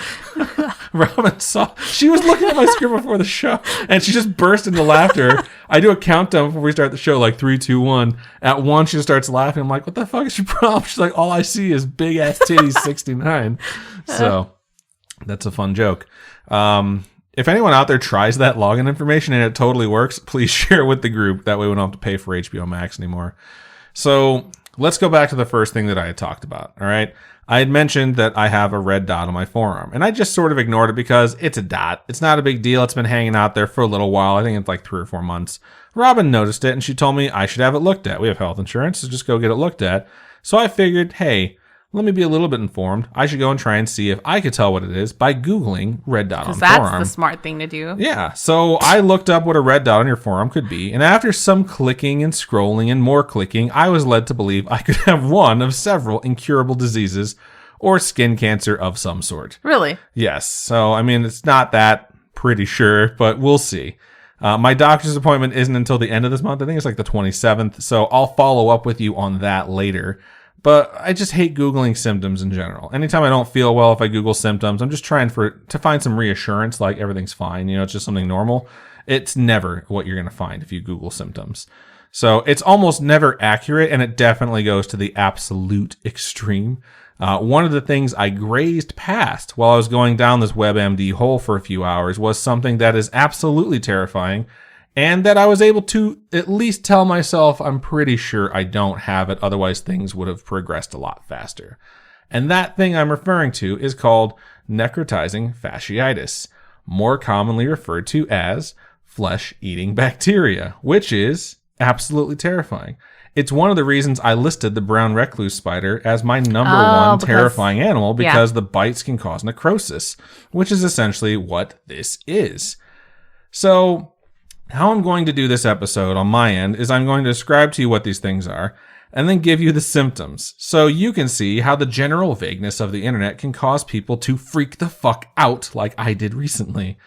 Robin she was looking at my script before the show and she just burst into laughter. I do a countdown before we start the show, like 3, 2, 1. At 1, she starts laughing. I'm like, what the fuck is your problem? She's like, all I see is big ass titty 69. So that's a fun joke. If anyone out there tries that login information and it totally works, please share it with the group. That way we don't have to pay for HBO Max anymore. So let's go back to the first thing that I had talked about. All right. I had mentioned that I have a red dot on my forearm, and I just sort of ignored it because it's a dot. It's not a big deal. It's been hanging out there for a little while. I think it's like 3 or 4 months. Robin noticed it and she told me I should have it looked at. We have health insurance, so just go get it looked at. So I figured, hey, let me be a little bit informed. I should go and try and see if I could tell what it is by Googling red dot on Because that's forearm. the smart thing to do. Yeah, so I looked up what a red dot on your forearm could be, and after some clicking and scrolling and more clicking, I was led to believe I could have one of several incurable diseases or skin cancer of some sort. Really? Yes, so I mean, it's not that pretty sure, but we'll see. My doctor's appointment isn't until the end of this month. I think it's like the 27th, so I'll follow up with you on that later. But I just hate Googling symptoms in general. Anytime I don't feel well, if I Google symptoms, I'm just trying to find some reassurance, like everything's fine. It's just something normal. It's never what you're going to find if you Google symptoms. So it's almost never accurate, and it definitely goes to the absolute extreme. One of the things I grazed past while I was going down this WebMD hole for a few hours was something that is absolutely terrifying, and that I was able to at least tell myself I'm pretty sure I don't have it, otherwise things would have progressed a lot faster. And that thing I'm referring to is called necrotizing fasciitis, more commonly referred to as flesh-eating bacteria, which is absolutely terrifying. It's one of the reasons I listed the brown recluse spider as my number one terrifying animal, because the bites can cause necrosis, which is essentially what this is. So How I'm going to do this episode on my end is I'm going to describe to you what these things are and then give you the symptoms so you can see how the general vagueness of the internet can cause people to freak the fuck out like I did recently.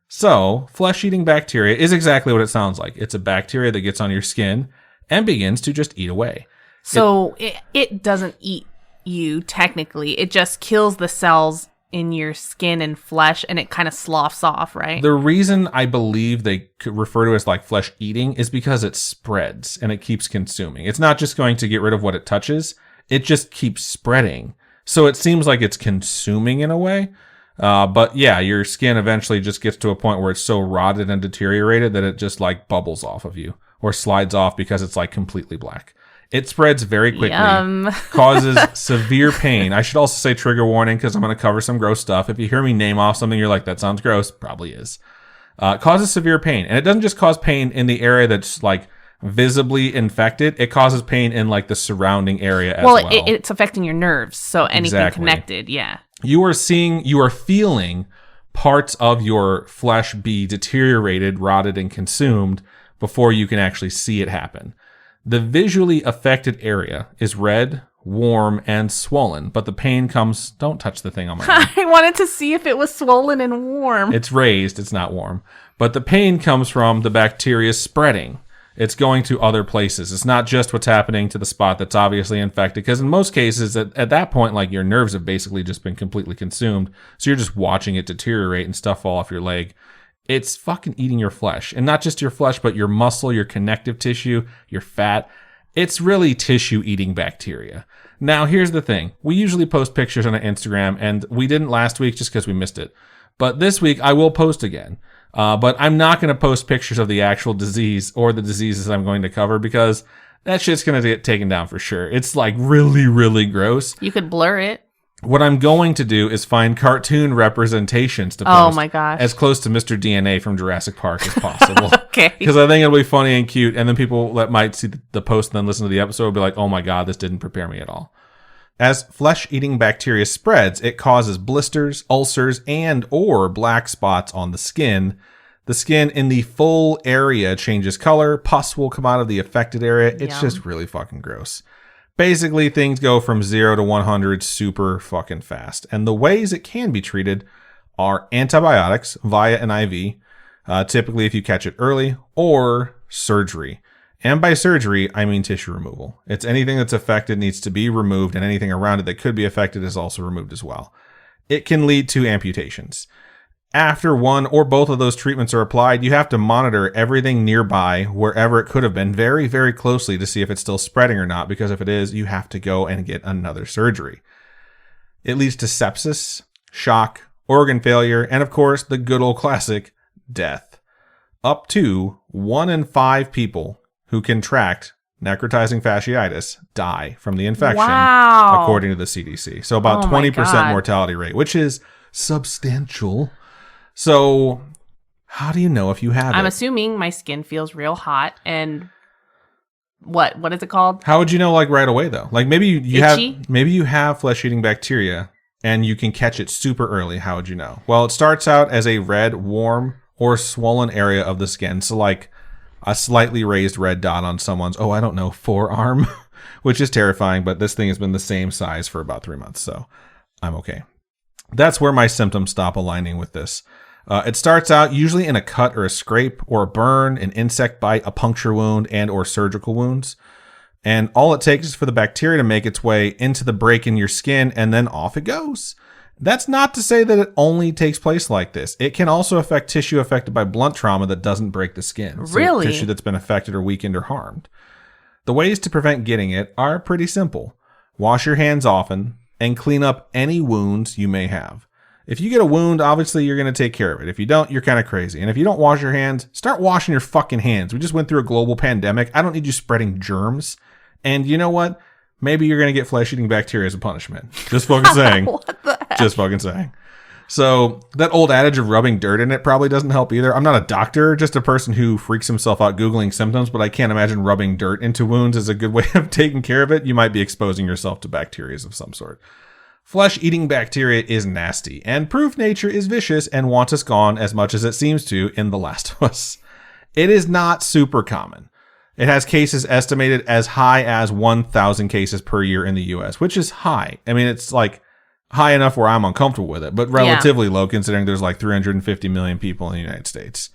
So, flesh-eating bacteria is exactly what it sounds like. It's a bacteria that gets on your skin and begins to just eat away. So it doesn't eat you technically. It just kills the cells in your skin and flesh, and it kind of sloughs off, right? The reason I believe they could refer to it as like flesh eating is because it spreads and it keeps consuming. It's not just going to get rid of what it touches. It just keeps spreading. So it seems like it's consuming in a way. But yeah, your skin eventually just gets to a point where it's so rotted and deteriorated that it just like bubbles off of you or slides off because it's like completely black. It spreads very quickly, causes severe pain. I should also say trigger warning because I'm going to cover some gross stuff. If you hear me name off something you're like, that sounds gross, probably is. Causes severe pain. And it doesn't just cause pain in the area that's like visibly infected. It causes pain in like the surrounding area as well. It's affecting your nerves. So anything connected, yeah. You are feeling parts of your flesh be deteriorated, rotted, and consumed before you can actually see it happen. The visually affected area is red, warm, and swollen, but the pain comes... Don't touch the thing on my arm. I wanted to see if it was swollen and warm. It's raised, it's not warm. But the pain comes from the bacteria spreading. It's going to other places. It's not just what's happening to the spot that's obviously infected, because in most cases, at that point, like your nerves have basically just been completely consumed, so you're just watching it deteriorate and stuff fall off your leg. It's fucking eating your flesh. And not just your flesh, but your muscle, your connective tissue, your fat. It's really tissue-eating bacteria. Now, here's the thing. We usually post pictures on Instagram, and we didn't last week just because we missed it. But this week, I will post again. But I'm not going to post pictures of the actual disease or the diseases I'm going to cover because that shit's going to get taken down for sure. It's like really, really gross. You could blur it. What I'm going to do is find cartoon representations to post. Oh my gosh. As close to Mr. DNA from Jurassic Park as possible. Okay. Because I think it'll be funny and cute. And then people that might see the post and then listen to the episode will be like, oh my God, this didn't prepare me at all. As flesh-eating bacteria spreads, it causes blisters, ulcers, and or black spots on the skin. The skin in the full area changes color. Pus will come out of the affected area. It's just really fucking gross. Basically, things go from 0 to 100 super fucking fast. And the ways it can be treated are antibiotics via an IV, typically if you catch it early, or surgery. And by surgery, I mean tissue removal. It's anything that's affected needs to be removed, and anything around it that could be affected is also removed as well. It can lead to amputations. After one or both of those treatments are applied, you have to monitor everything nearby, wherever it could have been, very, very closely to see if it's still spreading or not, because if it is, you have to go and get another surgery. It leads to sepsis, shock, organ failure, and of course, the good old classic, death. Up to 1 in 5 people who contract necrotizing fasciitis die from the infection, according to the CDC. So about 20% mortality rate, which is substantial. So, how do you know if you have it? I'm assuming my skin feels real hot and what is it called? How would you know like right away though? Like maybe you have flesh-eating bacteria and you can catch it super early. How would you know? Well, it starts out as a red, warm, or swollen area of the skin. So like a slightly raised red dot on someone's, forearm, which is terrifying, but this thing has been the same size for about 3 months, so I'm okay. That's where my symptoms stop aligning with this. It starts out usually in a cut or a scrape or a burn, an insect bite, a puncture wound, and or surgical wounds. And all it takes is for the bacteria to make its way into the break in your skin, and then off it goes. That's not to say that it only takes place like this. It can also affect tissue affected by blunt trauma that doesn't break the skin. So really? Tissue that's been affected or weakened or harmed. The ways to prevent getting it are pretty simple. Wash your hands often and clean up any wounds you may have. If you get a wound, obviously you're going to take care of it. If you don't, you're kind of crazy. And if you don't wash your hands, start washing your fucking hands. We just went through a global pandemic. I don't need you spreading germs. And you know what? Maybe you're going to get flesh-eating bacteria as a punishment. Just fucking saying. What the heck? Just fucking saying. So that old adage of rubbing dirt in it probably doesn't help either. I'm not a doctor, just a person who freaks himself out Googling symptoms, but I can't imagine rubbing dirt into wounds is a good way of taking care of it. You might be exposing yourself to bacteria of some sort. Flesh-eating bacteria is nasty, and proof nature is vicious and wants us gone as much as it seems to in The Last of Us. It is not super common. It has cases estimated as high as 1,000 cases per year in the U.S., which is high. I mean, it's like high enough where I'm uncomfortable with it, but relatively low considering there's like 350 million people in the United States.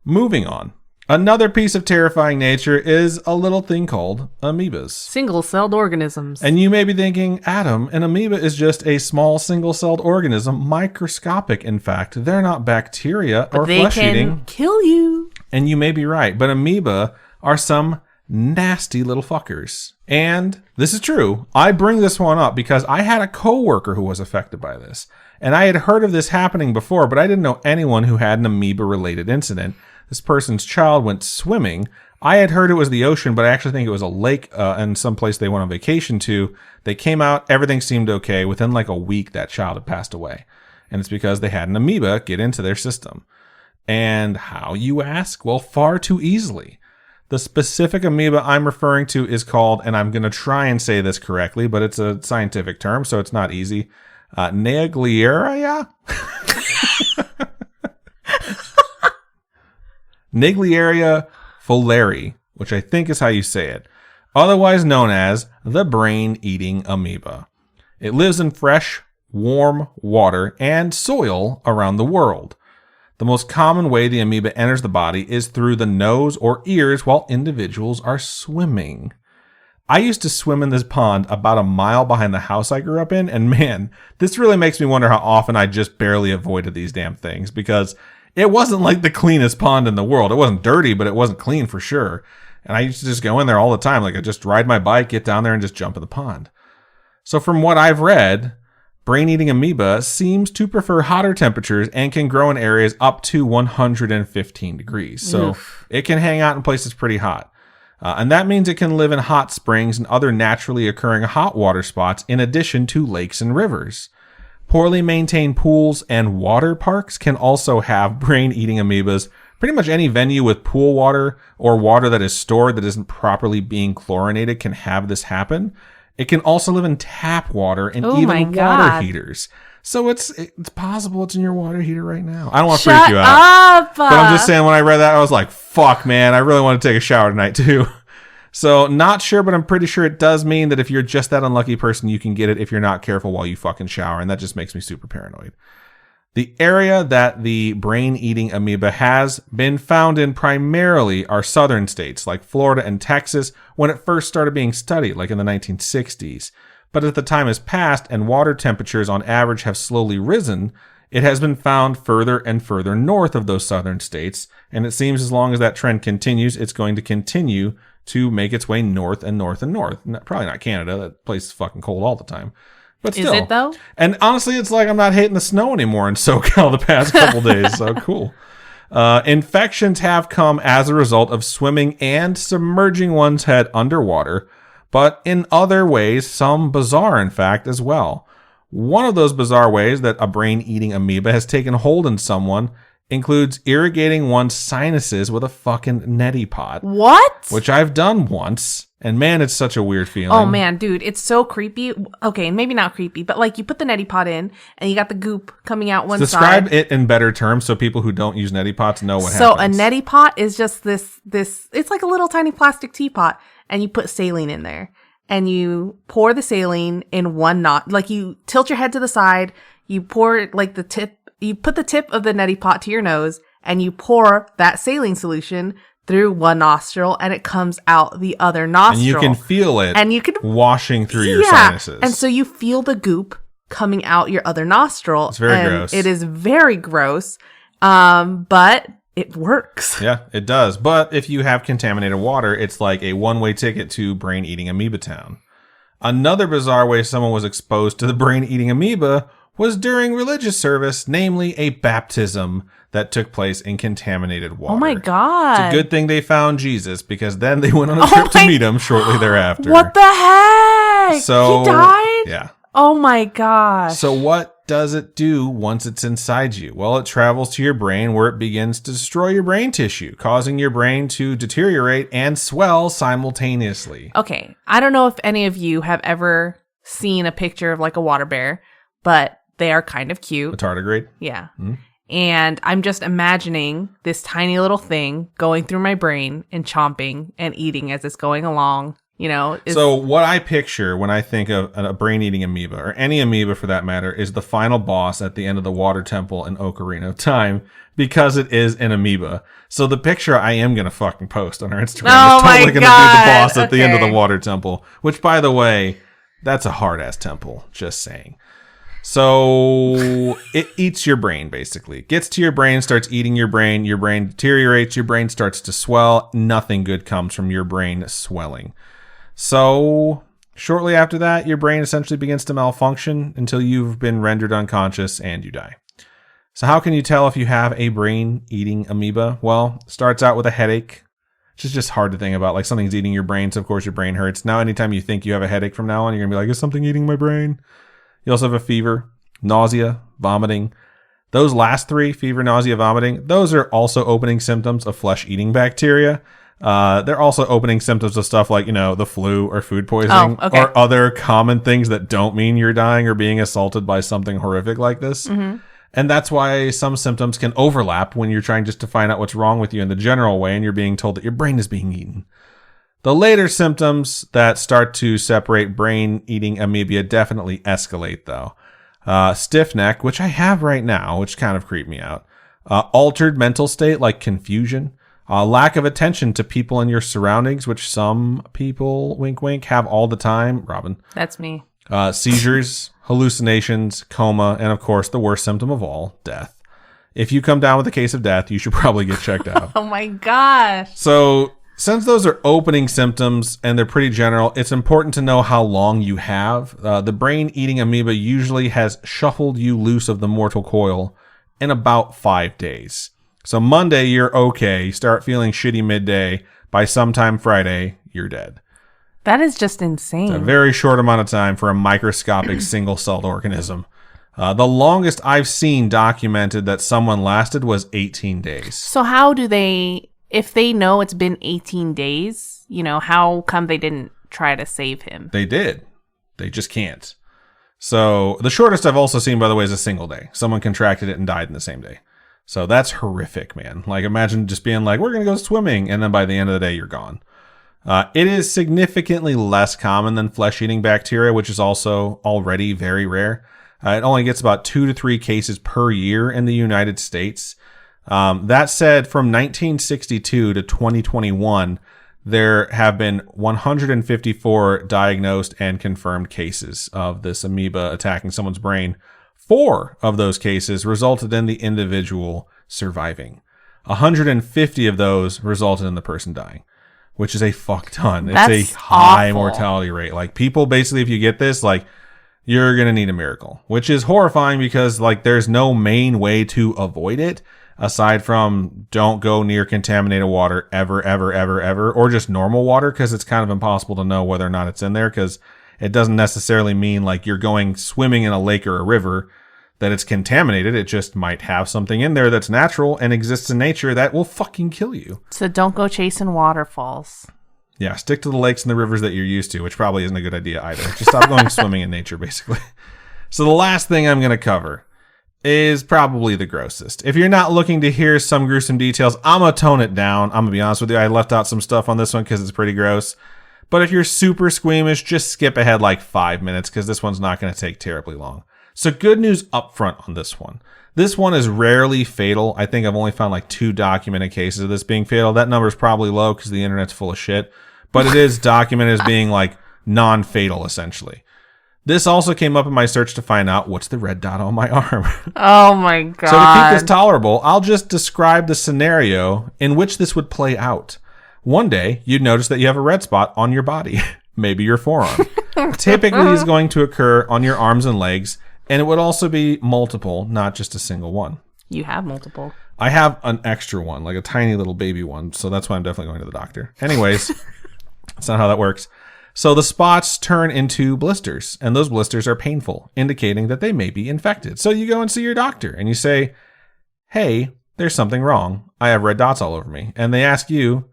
Moving on. Another piece of terrifying nature is a little thing called amoebas. Single-celled organisms. And you may be thinking, Adam, an amoeba is just a small single-celled organism, microscopic, in fact. They're not bacteria or flesh-eating. They can kill you. And you may be right, but amoeba are some nasty little fuckers. And this is true. I bring this one up because I had a coworker who was affected by this. And I had heard of this happening before, but I didn't know anyone who had an amoeba-related incident. This person's child went swimming. I had heard it was the ocean, but I actually think it was a lake and someplace they went on vacation to. They came out, everything seemed okay. Within like a week, that child had passed away. And it's because they had an amoeba get into their system. And how, you ask? Well, far too easily. The specific amoeba I'm referring to is called, and I'm going to try and say this correctly, but it's a scientific term, so it's not easy. Naegleria? Naegleria fowleri, which I think is how you say it, otherwise known as the brain-eating amoeba. It lives in fresh, warm water and soil around the world. The most common way the amoeba enters the body is through the nose or ears while individuals are swimming. I used to swim in this pond about a mile behind the house I grew up in, and man, this really makes me wonder how often I just barely avoided these damn things, because it wasn't like the cleanest pond in the world. It wasn't dirty, but it wasn't clean for sure. And I used to just go in there all the time. Like, I just ride my bike, get down there, and just jump in the pond. So from what I've read, brain-eating amoeba seems to prefer hotter temperatures and can grow in areas up to 115 degrees. So it can hang out in places pretty hot. And that means it can live in hot springs and other naturally occurring hot water spots in addition to lakes and rivers. Poorly maintained pools and water parks can also have brain-eating amoebas. Pretty much any venue with pool water or water that is stored that isn't properly being chlorinated can have this happen. It can also live in tap water and even water heaters. So it's possible it's in your water heater right now. I don't want to freak you out. But I'm just saying, when I read that, I was like, fuck, man, I really want to take a shower tonight too. So not sure, but I'm pretty sure it does mean that if you're just that unlucky person, you can get it if you're not careful while you fucking shower. And that just makes me super paranoid. The area that the brain-eating amoeba has been found in primarily are southern states like Florida and Texas when it first started being studied, like in the 1960s. But as the time has passed and water temperatures on average have slowly risen, it has been found further and further north of those southern states. And it seems as long as that trend continues, it's going to continue to make its way north and north and north. Probably not Canada. That place is fucking cold all the time. But still. Is it though? And honestly, it's like I'm not hating the snow anymore in SoCal the past couple days. So cool. Infections have come as a result of swimming and submerging one's head underwater, but in other ways, some bizarre, in fact, as well. One of those bizarre ways that a brain-eating amoeba has taken hold in someone includes irrigating one's sinuses with a fucking neti pot. What? Which I've done once. And man, it's such a weird feeling. Oh man, dude, it's so creepy. Okay, maybe not creepy, but like you put the neti pot in and you got the goop coming out one side. Describe it in better terms so people who don't use neti pots know what happens. So happens. a neti pot is just this, it's like a little tiny plastic teapot, and you put saline in there. And you pour the saline in one knot. Like you tilt your head to the side, you pour like you put the tip of the neti pot to your nose, and you pour that saline solution through one nostril, and it comes out the other nostril. And you can feel it washing through your sinuses. And so you feel the goop coming out your other nostril. It's very gross. It is very gross, but it works. Yeah, it does. But if you have contaminated water, it's like a one-way ticket to brain-eating amoeba town. Another bizarre way someone was exposed to the brain-eating amoeba was during religious service, namely a baptism that took place in contaminated water. Oh my God. It's a good thing they found Jesus, because then they went on a trip to meet him shortly thereafter. What the heck? So, he died? Yeah. Oh my gosh. So what does it do once it's inside you? Well, it travels to your brain where it begins to destroy your brain tissue, causing your brain to deteriorate and swell simultaneously. Okay. I don't know if any of you have ever seen a picture of like a water bear, but they are kind of cute. A tardigrade? Yeah. Mm-hmm. And I'm just imagining this tiny little thing going through my brain and chomping and eating as it's going along. So what I picture when I think of a brain-eating amoeba, or any amoeba for that matter, is the final boss at the end of the water temple in Ocarina of Time, because it is an amoeba. So the picture I am going to fucking post on our Instagram is totally going to be the boss at the end of the water temple, which, by the way, that's a hard-ass temple, just saying. So it eats your brain, basically. It gets to your brain, starts eating your brain deteriorates, your brain starts to swell. Nothing good comes from your brain swelling. So shortly after that, your brain essentially begins to malfunction until you've been rendered unconscious and you die. So how can you tell if you have a brain-eating amoeba? Well, it starts out with a headache, which is just hard to think about. Like, something's eating your brain, so of course your brain hurts. Now anytime you think you have a headache from now on, you're going to be like, is something eating my brain? You also have a fever, nausea, vomiting. Those last three, fever, nausea, vomiting, those are also opening symptoms of flesh-eating bacteria. They're also opening symptoms of stuff like, the flu or food poisoning or other common things that don't mean you're dying or being assaulted by something horrific like this. Mm-hmm. And that's why some symptoms can overlap when you're trying just to find out what's wrong with you in the general way and you're being told that your brain is being eaten. The later symptoms that start to separate brain-eating amoeba definitely escalate, though. Stiff neck, which I have right now, which kind of creeped me out. Altered mental state, like confusion. Lack of attention to people in your surroundings, which some people, wink, wink, have all the time. Robin. That's me. Seizures, hallucinations, coma, and of course, the worst symptom of all, death. If you come down with a case of death, you should probably get checked out. Oh my gosh. So, since those are opening symptoms and they're pretty general, it's important to know how long you have. The brain-eating amoeba usually has shuffled you loose of the mortal coil in about 5 days. So Monday, you're okay. You start feeling shitty midday. By sometime Friday, you're dead. That is just insane. It's a very short amount of time for a microscopic single-celled organism. The longest I've seen documented that someone lasted was 18 days. So how do they, if they know it's been 18 days, how come they didn't try to save him? They did. They just can't. So the shortest I've also seen, by the way, is a single day. Someone contracted it and died in the same day. So that's horrific, man. Like, imagine just being like, we're going to go swimming, and then by the end of the day, you're gone. It is significantly less common than flesh-eating bacteria, which is also already very rare. It only gets about 2 to 3 cases per year in the United States. That said, from 1962 to 2021, there have been 154 diagnosed and confirmed cases of this amoeba attacking someone's brain. 4 of those cases resulted in the individual surviving. 150 of those resulted in the person dying, which is a fuck ton. That's it's a high awful. mortality rate. Like, people basically, if you get this, like, you're going to need a miracle, which is horrifying because, like, there's no main way to avoid it aside from don't go near contaminated water ever, or just normal water, because it's kind of impossible to know whether or not it's in there, because it doesn't necessarily mean like you're going swimming in a lake or a river that it's contaminated. It just might have something in there that's natural and exists in nature that will fucking kill you. So don't go chasing waterfalls. Yeah, stick to the lakes and the rivers that you're used to, which probably isn't a good idea either. Just stop going swimming in nature, basically. So the last thing I'm going to cover is probably the grossest. If you're not looking to hear some gruesome details, I'm going to tone it down. I'm going to be honest with you. I left out some stuff on this one because it's pretty gross. But if you're super squeamish, just skip ahead like 5 minutes because this one's not going to take terribly long. So good news up front on this one. This one is rarely fatal. I think I've only found like 2 documented cases of this being fatal. That number is probably low because the internet's full of shit. But it is documented as being like non-fatal, essentially. This also came up in my search to find out what's the red dot on my arm. Oh my God. So to keep this tolerable, I'll just describe the scenario in which this would play out. One day, you'd notice that you have a red spot on your body, maybe your forearm. Typically, is going to occur on your arms and legs, and it would also be multiple, not just a single one. You have multiple. I have an extra one, like a tiny little baby one, so that's why I'm definitely going to the doctor. Anyways, that's not how that works. So the spots turn into blisters, and those blisters are painful, indicating that they may be infected. So you go and see your doctor, and you say, hey, there's something wrong. I have red dots all over me. And they ask you,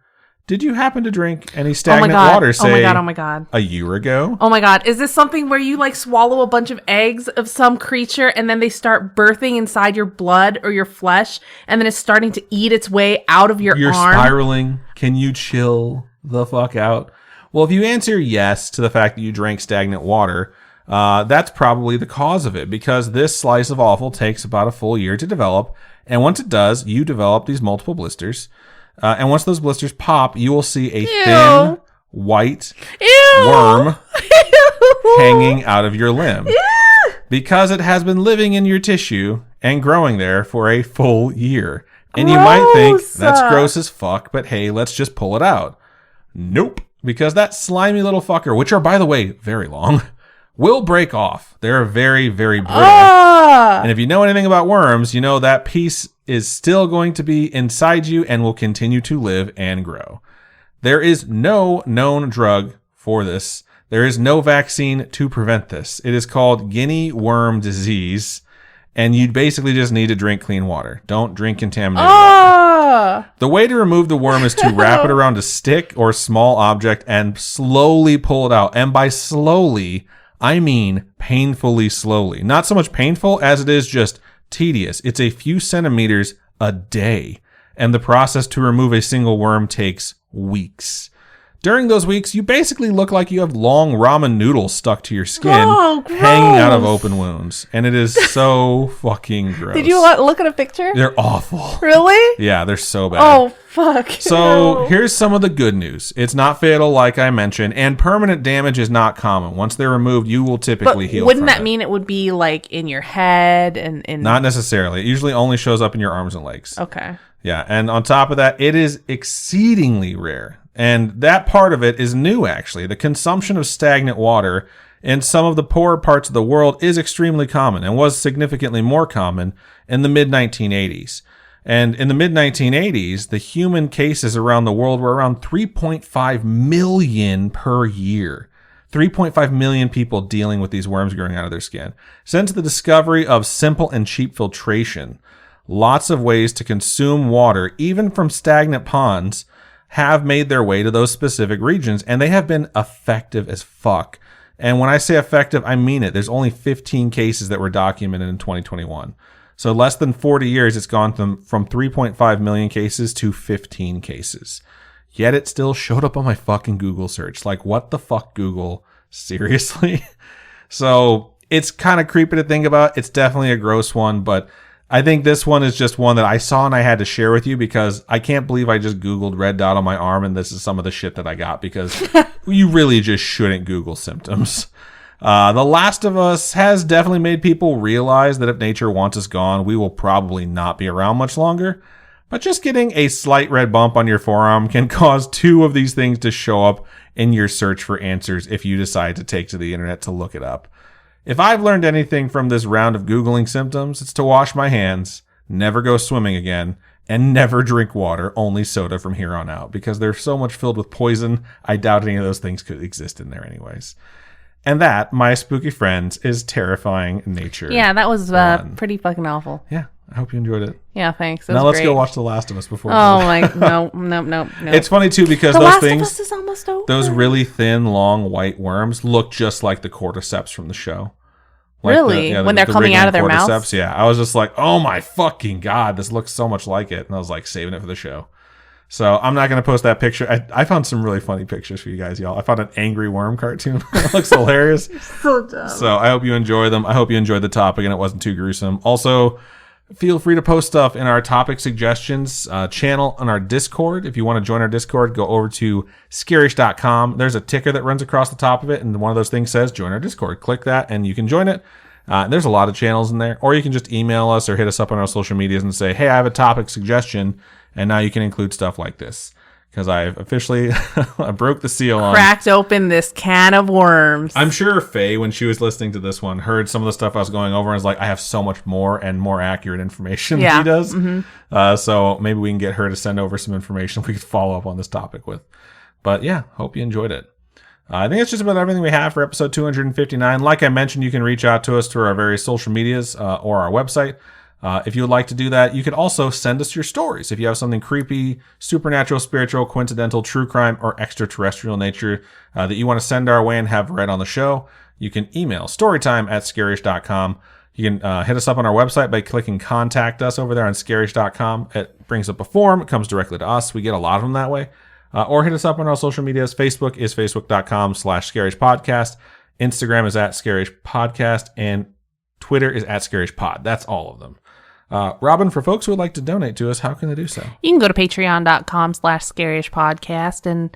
did you happen to drink any stagnant water, say, oh my God. a year ago? Oh my God. Is this something where you like swallow a bunch of eggs of some creature and then they start birthing inside your blood or your flesh and then it's starting to eat its way out of your arm? You're spiraling. Can you chill the fuck out? Well, if you answer yes to the fact that you drank stagnant water, that's probably the cause of it, because this slice of offal takes about a full year to develop. And once it does, you develop these multiple blisters. And once those blisters pop, you will see a thin, white worm hanging out of your limb. Because it has been living in your tissue and growing there for a full year. And you might think, that's gross as fuck, but hey, let's just pull it out. Nope. Because that slimy little fucker, which are, by the way, very long, will break off. They're very, very brittle. And if you know anything about worms, you know that piece is still going to be inside you and will continue to live and grow. There is no known drug for this. There is no vaccine to prevent this. It is called guinea worm disease, and you basically just need to drink clean water. Don't drink contaminated water. The way to remove the worm is to wrap it around a stick or small object and slowly pull it out. And by slowly, I mean painfully slowly. Not so much painful as it is just tedious. It's a few centimeters a day, and the process to remove a single worm takes weeks. During those weeks, you basically look like you have long ramen noodles stuck to your skin, hanging out of open wounds, and it is so fucking gross. Did you look at a picture? They're awful. Really? Yeah, they're so bad. Oh, fuck. So here's some of the good news. It's not fatal, like I mentioned, and permanent damage is not common. Once they're removed, you will typically heal. Wouldn't that mean it would be like in your head and Not necessarily. It usually only shows up in your arms and legs. Okay. Yeah, and on top of that, it is exceedingly rare. And that part of it is new, actually. The consumption of stagnant water in some of the poorer parts of the world is extremely common and was significantly more common in the mid-1980s. And in the mid-1980s, the human cases around the world were around 3.5 million per year. 3.5 million people dealing with these worms growing out of their skin. Since the discovery of simple and cheap filtration, lots of ways to consume water, even from stagnant ponds, have made their way to those specific regions, and they have been effective as fuck. And when I say effective, I mean it. There's only 15 cases that were documented in 2021. So less than 40 years, it's gone from 3.5 million cases to 15 cases. Yet it still showed up on my fucking Google search. Like, what the fuck, Google? Seriously? So it's kind of creepy to think about. It's definitely a gross one, but I think this one is just one that I saw and I had to share with you because I can't believe I just Googled red dot on my arm and this is some of the shit that I got, because you really just shouldn't Google symptoms. The Last of Us has definitely made people realize that if nature wants us gone, we will probably not be around much longer. But just getting a slight red bump on your forearm can cause two of these things to show up in your search for answers if you decide to take to the internet to look it up. If I've learned anything from this round of Googling symptoms, it's to wash my hands, never go swimming again, and never drink water, only soda from here on out, because they're so much filled with poison, I doubt any of those things could exist in there anyways. And that, my spooky friends, is Terrifying Nature. Yeah, that was pretty fucking awful. Yeah, I hope you enjoyed it. Yeah, thanks. Now let's go watch The Last of Us before. Oh my, no. It's funny too because The those Last things, of Us is almost over. those really thin, long white worms look just like the cordyceps from the show. Like really? When they're coming out of their mouths? Yeah, I was just like, oh my fucking God, this looks so much like it. And I was like saving it for the show. So I'm not going to post that picture. I found some really funny pictures for you guys, y'all. I found an angry worm cartoon. It looks hilarious. So dumb. So I hope you enjoy them. I hope you enjoyed the topic and it wasn't too gruesome. Also, feel free to post stuff in our topic suggestions channel on our Discord. If you want to join our Discord, go over to Scaryish.com. There's a ticker that runs across the top of it, and one of those things says join our Discord. Click that, and you can join it. There's a lot of channels in there. Or you can just email us or hit us up on our social medias and say, hey, I have a topic suggestion, and now you can include stuff like this. Because I've officially I broke the seal on... Cracked open this can of worms. I'm sure Faye, when she was listening to this one, heard some of the stuff I was going over and was like, I have so much more and more accurate information than he does. Mm-hmm. So maybe we can get her to send over some information we could follow up on this topic with. But yeah, hope you enjoyed it. I think that's just about everything we have for episode 259. Like I mentioned, you can reach out to us through our various social medias or our website. If you would like to do that, you could also send us your stories. If you have something creepy, supernatural, spiritual, coincidental, true crime, or extraterrestrial nature that you want to send our way and have read on the show, you can email storytime@scaryish.com. You can hit us up on our website by clicking contact us over there on scaryish.com. It brings up a form. It comes directly to us. We get a lot of them that way. Or hit us up on our social medias. Facebook is facebook.com/scariyishpodcast. Instagram is @scariyishpodcast. And Twitter is @scariyishpod. That's all of them. Robin, for folks who would like to donate to us, how can they do so? You can go to patreon.com/scariyishpodcast, and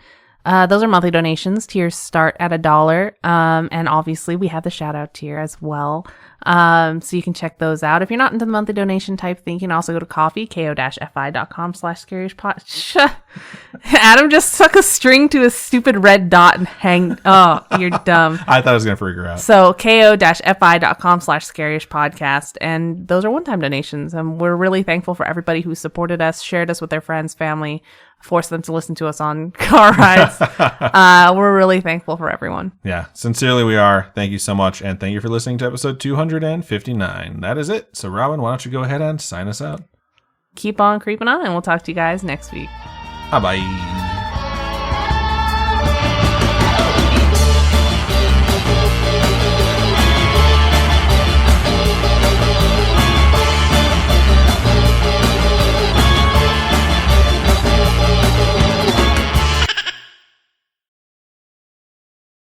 those are monthly donations. Tiers start at $1. And obviously we have the shout out tier as well. So you can check those out. If you're not into the monthly donation type thing, you can also go to coffee, ko-fi.com/scariyishpod. Adam just stuck a string to a stupid red dot and hang. Oh, you're dumb. I thought I was going to figure out. So ko-fi.com/scariyishpodcast. And those are one-time donations. And we're really thankful for everybody who supported us, shared us with their friends, family, forced them to listen to us on car rides. We're really thankful for everyone. Yeah, sincerely we are. Thank you so much. And thank you for listening to episode 259. That is it. So Robin, why don't you go ahead and sign us out? Keep on creeping on, and we'll talk to you guys next week. Bye-bye.